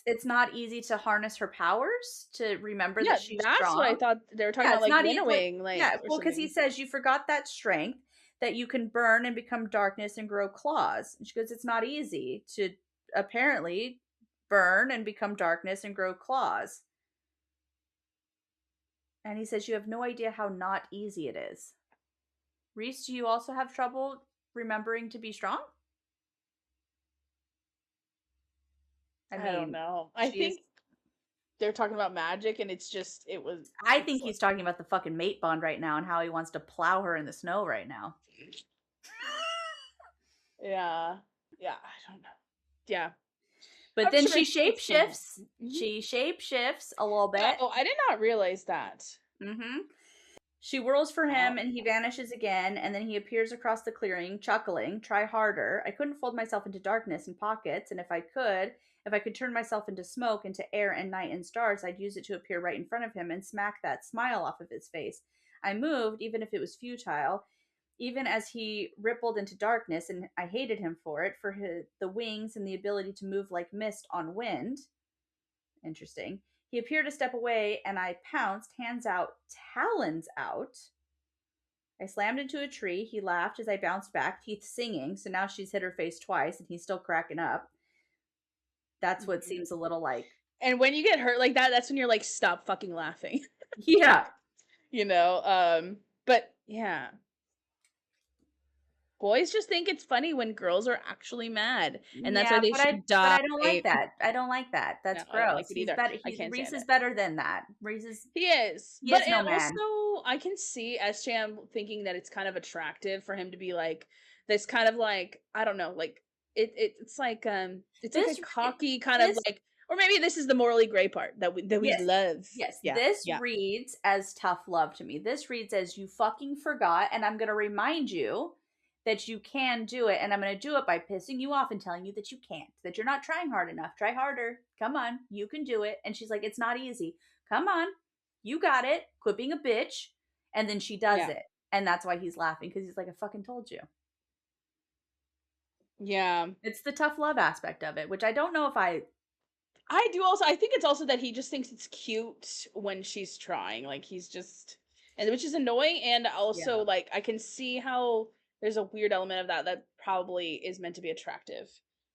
Speaker 1: it's not easy to harness her powers, to remember that
Speaker 2: Yeah,
Speaker 1: she's
Speaker 2: that's what I
Speaker 1: strong.
Speaker 2: thought they were talking
Speaker 1: Yeah,
Speaker 2: about,
Speaker 1: it's
Speaker 2: like
Speaker 1: not
Speaker 2: winnowing, like
Speaker 1: yeah,
Speaker 2: or
Speaker 1: well, because he
Speaker 2: something.
Speaker 1: says you forgot that strength, that you can burn and become darkness and grow claws. And she goes, it's not easy to apparently burn and become darkness and grow claws. And he says you have no idea how not easy it is. Rhys, do you also have trouble remembering to be strong? I
Speaker 2: I don't
Speaker 1: mean,
Speaker 2: know. I
Speaker 1: she is.
Speaker 2: think they're talking about magic, and it's just
Speaker 1: I
Speaker 2: it's
Speaker 1: think
Speaker 2: like
Speaker 1: he's talking about the fucking mate bond right now and how he wants to plow her in the snow right now.
Speaker 2: yeah, yeah. I don't know. Yeah,
Speaker 1: But
Speaker 2: I'm
Speaker 1: then
Speaker 2: sure
Speaker 1: she
Speaker 2: it's going on.
Speaker 1: shapeshifts.
Speaker 2: Mhm.
Speaker 1: She shapeshifts a little bit.
Speaker 2: Oh, I did not realize that.
Speaker 1: Mm-hmm. She whirls for him
Speaker 2: Oh,
Speaker 1: and he vanishes again, and then he appears across the clearing, chuckling, try harder. I couldn't fold myself into darkness and pockets, and if I could turn myself into smoke, into air and night and stars, I'd use it to appear right in front of him and smack that smile off of his face. I moved, even if it was futile, even as he rippled into darkness, and I hated him for it, for the wings and the ability to move like mist on wind. Interesting. He appeared a step away, and I pounced, hands out, talons out. I slammed into a tree. He laughed as I bounced back, teeth singing. So now she's hit her face twice, and he's still cracking up. That's what
Speaker 2: mhm.
Speaker 1: seems a little like,
Speaker 2: And when you get hurt like that, that's when you're like, stop fucking laughing.
Speaker 1: yeah.
Speaker 2: you know. But yeah, boys just think it's funny when girls are actually mad, and that's why
Speaker 1: Yeah,
Speaker 2: they
Speaker 1: but I
Speaker 2: should
Speaker 1: but
Speaker 2: die.
Speaker 1: I don't like that. I don't like that.
Speaker 2: No,
Speaker 1: That's
Speaker 2: I don't like
Speaker 1: gross.
Speaker 2: it
Speaker 1: He's
Speaker 2: either.
Speaker 1: better.
Speaker 2: I
Speaker 1: He's
Speaker 2: can't
Speaker 1: Reese
Speaker 2: stand
Speaker 1: is
Speaker 2: it.
Speaker 1: better than that.
Speaker 2: He is,
Speaker 1: He
Speaker 2: but
Speaker 1: is
Speaker 2: it
Speaker 1: no man.
Speaker 2: also I can see SJM thinking that it's kind of attractive for him to be like this kind of like I don't know, like it's like a
Speaker 1: This
Speaker 2: cocky kind of
Speaker 1: this
Speaker 2: like, or maybe this is the morally gray part that we
Speaker 1: Yes.
Speaker 2: love.
Speaker 1: Yes.
Speaker 2: Yeah,
Speaker 1: This
Speaker 2: yeah,
Speaker 1: reads as tough love to me. This reads as you fucking forgot, and I'm going to remind you that you can do it, and I'm going to do it by pissing you off and telling you that you can't, that you're not trying hard enough. Try harder. Come on. You can do it. And she's like, it's not easy. Come on. You got it. Quit being a bitch. And then she does
Speaker 2: yeah,
Speaker 1: it. And that's why he's laughing, because he's like, I fucking told you.
Speaker 2: yeah.
Speaker 1: It's the tough love aspect of it, which I don't know if I.
Speaker 2: I do also. I think it's also that he just thinks it's cute when she's trying. Like he's just, and which is annoying. And also,
Speaker 1: Yeah.
Speaker 2: like I can see how there's a weird element of that probably is meant to be attractive,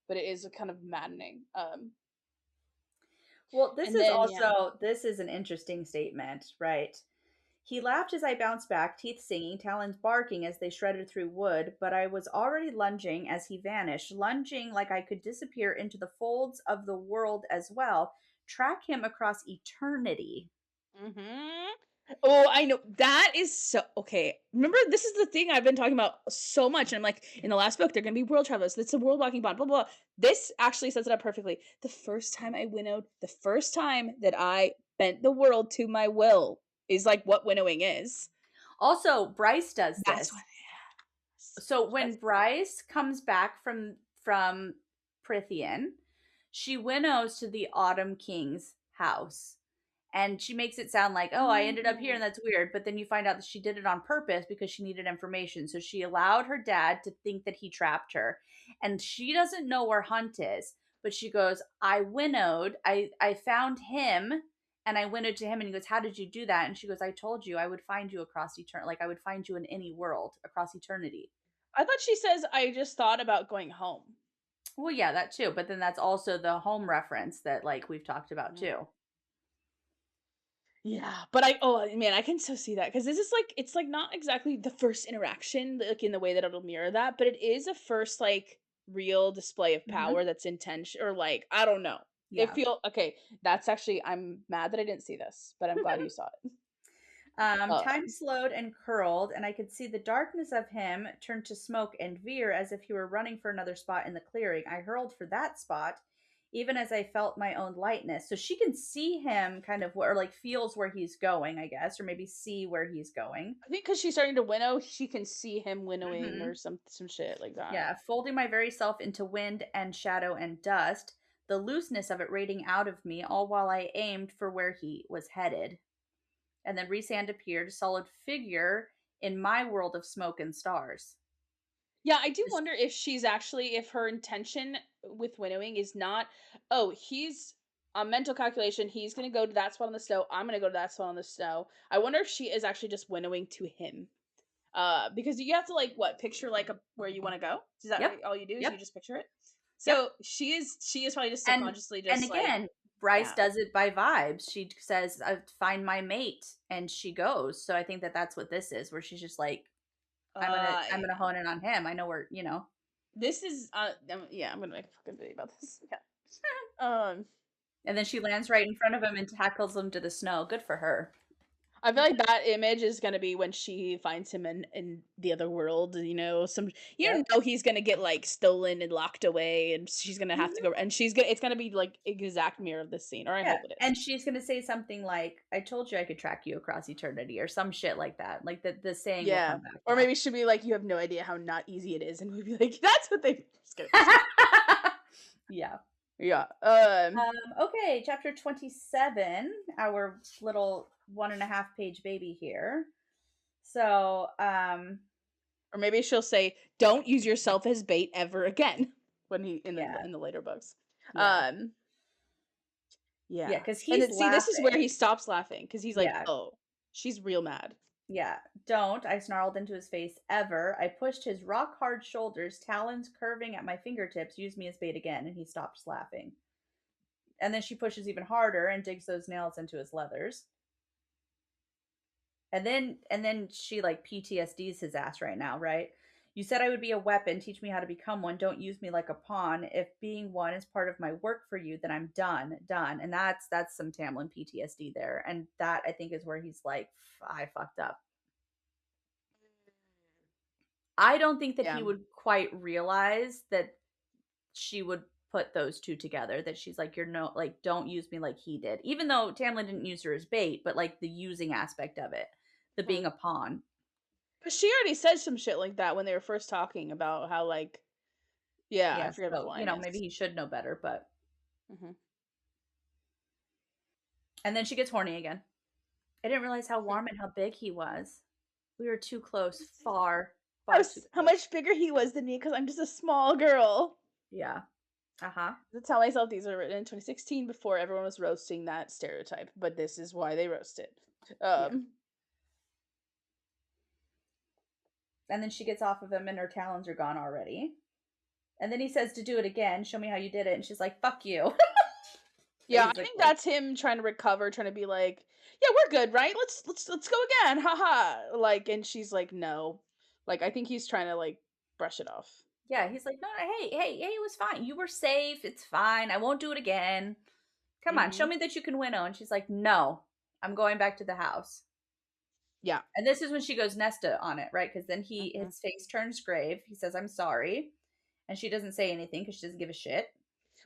Speaker 2: but it is kind of maddening.
Speaker 1: Well,
Speaker 2: And then yeah.
Speaker 1: this is an interesting statement, right? He laughed as I bounced back, teeth singing, talons barking as they shredded through wood, but I was already lunging as he vanished, lunging like I could disappear into the folds of the world as well, track him across eternity.
Speaker 2: Mhm. Oh, I know. That is so okay. Remember, this is the thing I've been talking about so much. And I'm like, in the last book, they're gonna be world travelers. It's a world walking bond, blah, blah. This actually sets it up perfectly. The first time I winnowed, the first time that I bent the world to my will is like what winnowing is.
Speaker 1: Also, Bryce does
Speaker 2: That's what
Speaker 1: this.
Speaker 2: it is.
Speaker 1: So when
Speaker 2: That's
Speaker 1: Bryce comes back from Prithian, she winnows to the Autumn King's house. And she makes it sound like, oh, I ended up here
Speaker 2: oh.
Speaker 1: and that's weird. But then you find out that she did it on purpose because she needed information. So she allowed her dad to think that he trapped her. And she doesn't know where Hunt is. But she goes, I winnowed. I found him and I winnowed to him. And he goes, how did you do that? And she goes, I told you I would find you across eternity. Like I would find you in any world across eternity.
Speaker 2: I thought she says, I just thought about going home.
Speaker 1: Well, yeah, that too. But then that's also the home reference that like we've talked about
Speaker 2: Mm.
Speaker 1: too.
Speaker 2: Yeah, but oh man, I can so see that because this is like it's like not exactly the first interaction, like in the way that it'll mirror that, but it is a first like real display of
Speaker 1: Mm-hmm.
Speaker 2: power that's intention or like I don't know. It
Speaker 1: Yeah.
Speaker 2: feel okay. That's actually I'm mad that I didn't see this, but I'm glad you saw it.
Speaker 1: Time
Speaker 2: Um,
Speaker 1: slowed and curled, and I could see the darkness of him turn to smoke and veer as if he were running for another spot in the clearing. I hurled for that spot, even as I felt my own lightness. So she can see him kind of, or like feels where he's going, I guess, or maybe see where he's going.
Speaker 2: I think because she's starting to winnow, she can see him winnowing
Speaker 1: Hmm.
Speaker 2: or some shit like that.
Speaker 1: Yeah, folding my very self into wind and shadow and dust, the looseness of it radiating out of me, all while I aimed for where he was headed. And then Rhys appeared, a solid figure in my world of smoke and stars.
Speaker 2: Yeah, I do wonder if she's actually if her intention with winnowing is not, oh, he's a mental calculation, he's gonna go to that spot on the snow, I'm gonna go to that spot on the snow. I wonder if she is actually just winnowing to him. Because you have to like what, picture like a where you want to go? Is that
Speaker 1: Yep.
Speaker 2: what all you do is you
Speaker 1: Yep.
Speaker 2: just picture it?
Speaker 1: Yep.
Speaker 2: So she is probably just
Speaker 1: And
Speaker 2: subconsciously
Speaker 1: and
Speaker 2: just like,
Speaker 1: again, Bryce
Speaker 2: yeah.
Speaker 1: does it by vibes. She says, "I find my mate," and she goes. So I think that that's what this is, where she's just like, I'm gonna
Speaker 2: Yeah.
Speaker 1: hone in on him. I know where you know."
Speaker 2: This is yeah, I'm gonna make a fucking video about this. Yeah. Um
Speaker 1: And then she lands right in front of him and tackles him to the snow. Good for her.
Speaker 2: I feel like that image is gonna be when she finds him in the other world, you know, some
Speaker 1: Yep.
Speaker 2: he's gonna get, like, stolen and locked away, and she's gonna have to
Speaker 1: Mhm.
Speaker 2: go and she's gonna it's gonna be, like, exact mirror of this scene, or I
Speaker 1: Yeah,
Speaker 2: hope it is.
Speaker 1: and she's gonna say something like, "I told you I could track you across eternity," or some shit like that. Like the saying will
Speaker 2: Yeah.
Speaker 1: come back.
Speaker 2: Or maybe she'll be like, "You have no idea how not easy it is," and we'll be like, "That's what they" just kidding.
Speaker 1: Yeah. Yeah.
Speaker 2: Yeah,
Speaker 1: Okay, chapter 27, our little 1.5 page baby here. So,
Speaker 2: or maybe she'll say, "Don't use yourself as bait ever again," when he
Speaker 1: yeah,
Speaker 2: in the later books.
Speaker 1: yeah,
Speaker 2: Um,
Speaker 1: yeah,
Speaker 2: yeah,
Speaker 1: because
Speaker 2: and
Speaker 1: he's
Speaker 2: then see, this is where
Speaker 1: laughing.
Speaker 2: he stops laughing because he's like,
Speaker 1: Yeah,
Speaker 2: "Oh, she's real mad."
Speaker 1: yeah. Don't, I snarled into his face, ever. I pushed his rock hard shoulders, talons curving at my fingertips, use me as bait again, and he stops laughing. And then she pushes even harder and digs those nails into his leathers. And then she like PTSDs his ass right now, right? You said I would be a weapon, teach me how to become one, don't use me like a pawn. If being one is part of my work for you, then I'm done, done. And that's some Tamlin PTSD there. And that I think is where he's like, I fucked up. I don't think that
Speaker 2: Yeah.
Speaker 1: he would quite realize that she would put those two together, that she's like, you're no, like, don't use me like he did, even though Tamlin didn't use her as bait, but like the using aspect of it, the
Speaker 2: Mhm.
Speaker 1: being a pawn.
Speaker 2: But she already said some shit like that when they were first talking about how, like yeah, I
Speaker 1: Yeah,
Speaker 2: forget what the
Speaker 1: so,
Speaker 2: line
Speaker 1: maybe
Speaker 2: is.
Speaker 1: he should know better, but
Speaker 2: Mhm.
Speaker 1: and then she gets horny again. I didn't realize how warm and how big he was. We were too close, far, far too
Speaker 2: How
Speaker 1: close.
Speaker 2: much bigger he was than me because 'cause I'm just a small girl.
Speaker 1: Yeah. Uh-huh.
Speaker 2: To tell myself these were written in 2016 before everyone was roasting that stereotype, but this is why they roast it.
Speaker 1: Yeah.
Speaker 2: Um,
Speaker 1: And then she gets off of him and her talons are gone already. And then he says to do it again, show me how you did it. And she's like, fuck you.
Speaker 2: yeah, I think
Speaker 1: Basically.
Speaker 2: that's him trying to recover, trying to be like, "Yeah, we're good, right? Let's go again, haha." Like, and she's like, "No." Like, I think he's trying to like brush it off.
Speaker 1: Yeah, he's like, no, no, hey, it was fine. You were safe. It's fine. I won't do it again. Come on, show
Speaker 2: Mhm.
Speaker 1: me that you can winnow. And she's like, no, I'm going back to the house.
Speaker 2: Yeah.
Speaker 1: And this is when she goes Nesta on it, right? Because then
Speaker 2: Mhm.
Speaker 1: his face turns grave. He says, "I'm sorry," and she doesn't say anything because she doesn't give a shit.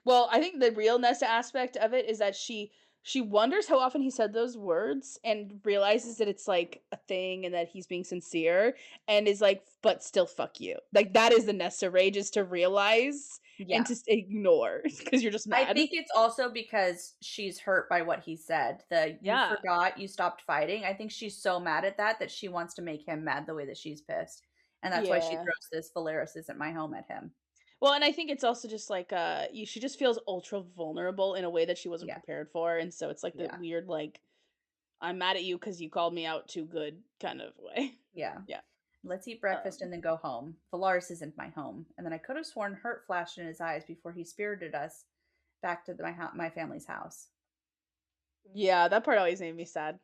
Speaker 2: Well, I think the real Nesta aspect of it is that she wonders how often he said those words and realizes that it's like a thing and that he's being sincere and is like, but still fuck you. Like that is the Nesta rage, is to realize and
Speaker 1: Yeah.
Speaker 2: to ignore because you're just
Speaker 1: I
Speaker 2: mad.
Speaker 1: think it's also because she's hurt by what he said. The "you
Speaker 2: Yeah.
Speaker 1: forgot, you stopped fighting." I think she's so mad at that that she wants to make him mad the way that she's pissed. And that's why she
Speaker 2: Yeah.
Speaker 1: throws this "Valeris isn't my home" at him.
Speaker 2: Well, and I think it's also just like she just feels ultra vulnerable in a way that she wasn't
Speaker 1: Yeah.
Speaker 2: prepared for, and so it's like the
Speaker 1: Yeah.
Speaker 2: weird like I'm mad at you because you called me out too good kind of way.
Speaker 1: Yeah.
Speaker 2: Yeah.
Speaker 1: "Let's eat breakfast
Speaker 2: Um
Speaker 1: and then go home. Valeris isn't my home." And then I could have sworn hurt flashed in his eyes before he spirited us back to my family's house.
Speaker 2: yeah, that part always made me sad.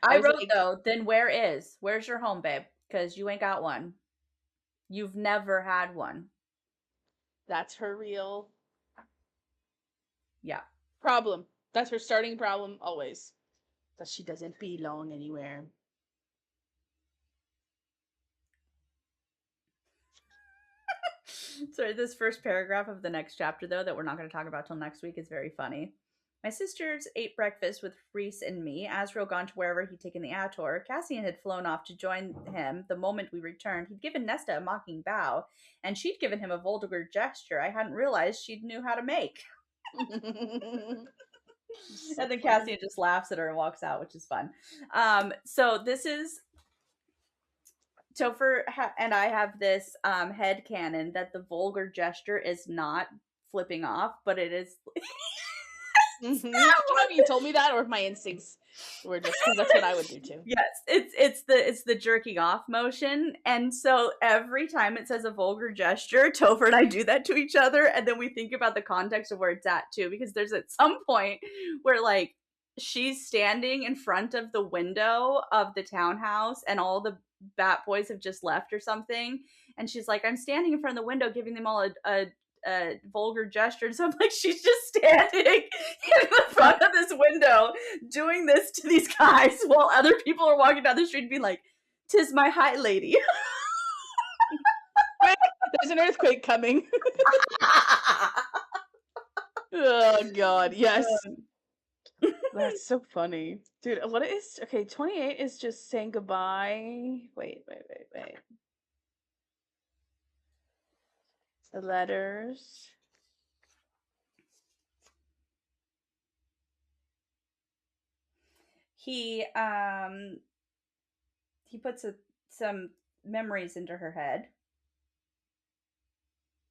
Speaker 2: I
Speaker 1: I
Speaker 2: was
Speaker 1: wrote
Speaker 2: like,
Speaker 1: though, "Then where's your home, babe? Because you ain't got one. You've never had one."
Speaker 2: that's her real
Speaker 1: Yeah.
Speaker 2: problem. That's her starting problem always. That she doesn't belong anywhere.
Speaker 1: Sorry, this first paragraph of the next chapter, though, that we're not going to talk about till next week, is very funny. "My sisters ate breakfast with Rhys and me. Asriel gone to wherever he'd taken the Ator. Cassian had flown off to join him the moment we returned. He'd given Nesta a mocking bow, and she'd given him a vulgar gesture I hadn't realized she knew how to make."
Speaker 2: So
Speaker 1: And then
Speaker 2: funny.
Speaker 1: Cassian just laughs at her and walks out, which is fun. So this is Topher and I have this head canon that the vulgar gesture is not flipping off, but it is.
Speaker 2: I don't know if you told me that or if my instincts were just because that's what I would do too.
Speaker 1: Yes, it's the jerking off motion, and so every time it says a vulgar gesture, Topher and I do that to each other, and then we think about the context of where it's at too, because there's at some point where like she's standing in front of the window of the townhouse, and all the Bat Boys have just left or something, and she's like, "I'm standing in front of the window, giving them all a vulgar gesture." And so I'm like, she's just standing in the front of this window doing this to these guys while other people are walking down the street being like, "'Tis my high lady."
Speaker 2: There's an earthquake coming. Oh god, yes. That's so funny. Dude, what is okay, 28 is just saying goodbye. Wait. The letters.
Speaker 1: he he puts some memories into her head.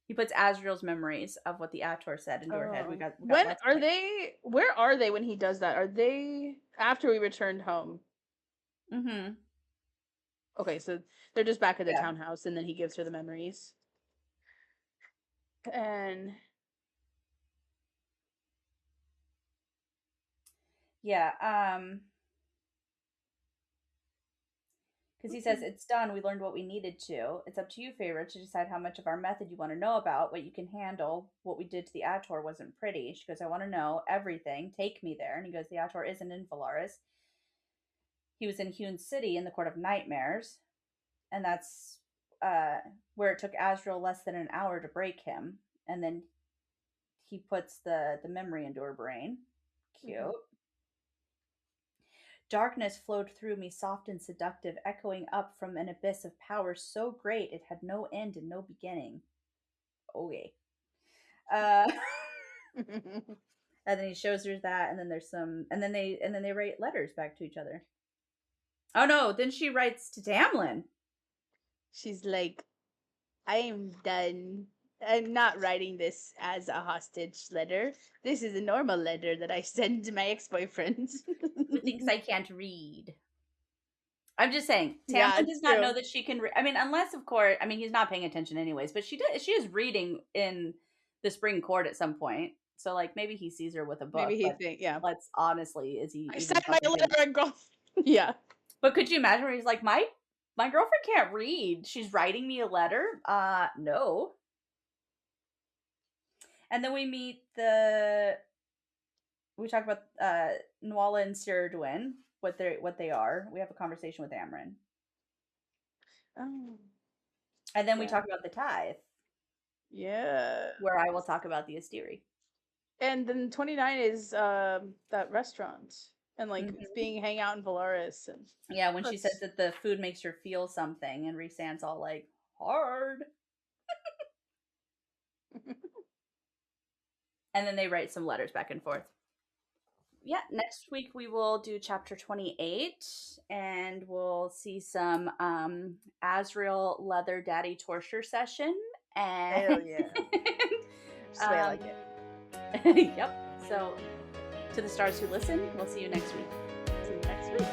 Speaker 1: He puts Azriel's memories of what the Ator said into her head. We got
Speaker 2: When
Speaker 1: lots of
Speaker 2: are
Speaker 1: like.
Speaker 2: they where are they when he does that? Are they after we returned home?
Speaker 1: Mm-hmm.
Speaker 2: Okay, so they're just back at the
Speaker 1: Yeah.
Speaker 2: townhouse and then he gives her the memories. And
Speaker 1: Yeah. Because he says, "It's done. We learned what we needed to. It's up to you, Feyre, to decide how much of our method you want to know about, what you can handle. What we did to the Ator wasn't pretty." She goes, "I want to know everything. Take me there." And he goes, "The Ator isn't in Valaris. He was in Hewn City in the Court of Nightmares. And that's uh, where it took Azrael less than an hour to break him." And then he puts the memory into her brain.
Speaker 2: mhm.
Speaker 1: Cute. "Darkness flowed through me, soft and seductive, echoing up from an abyss of power so great it had no end and no beginning." Okay. Uh, and then he shows her that, and then there's some, and then they write letters back to each other. Oh no! Then she writes to Tamlin.
Speaker 2: She's like, I am done. I'm not writing this as a hostage letter. This is a normal letter that I send to my ex-boyfriend.
Speaker 1: "Who thinks I can't read?" I'm just saying,
Speaker 2: Yeah,
Speaker 1: Tamlin
Speaker 2: it's
Speaker 1: does not know
Speaker 2: true.
Speaker 1: that she can. I mean, unless of course, I mean, he's not paying attention anyways. But she does. She is reading in the spring court at some point. So like maybe he sees her with a book.
Speaker 2: Maybe he
Speaker 1: But
Speaker 2: think, yeah.
Speaker 1: let's honestly, is he
Speaker 2: I
Speaker 1: even
Speaker 2: sent my
Speaker 1: fucking paying?
Speaker 2: letter and go. Yeah.
Speaker 1: But could you imagine where he's like, my girlfriend can't read. She's writing me a letter. No. And then we talk about Nuala and Cyrodiil. what they are. We have a conversation with Amryn.
Speaker 2: Oh,
Speaker 1: And then we
Speaker 2: yeah.
Speaker 1: talk about the tithe.
Speaker 2: Yeah.
Speaker 1: Where I will talk about the Asteri.
Speaker 2: And then 29 is that restaurant and like
Speaker 1: Mm-hmm.
Speaker 2: being hang out in Valaris and
Speaker 1: Yeah, when she says
Speaker 2: that's
Speaker 1: that the food makes her feel something, and Rhysand's all like, hard. And then they write some letters back and forth. Yeah, next week we will do chapter 28 and we'll see some Azrael Leather Daddy torture session. And
Speaker 2: hell yeah. Just the way I like it.
Speaker 1: Yep. So to the stars who listen, we'll see you next week.
Speaker 2: See you next week.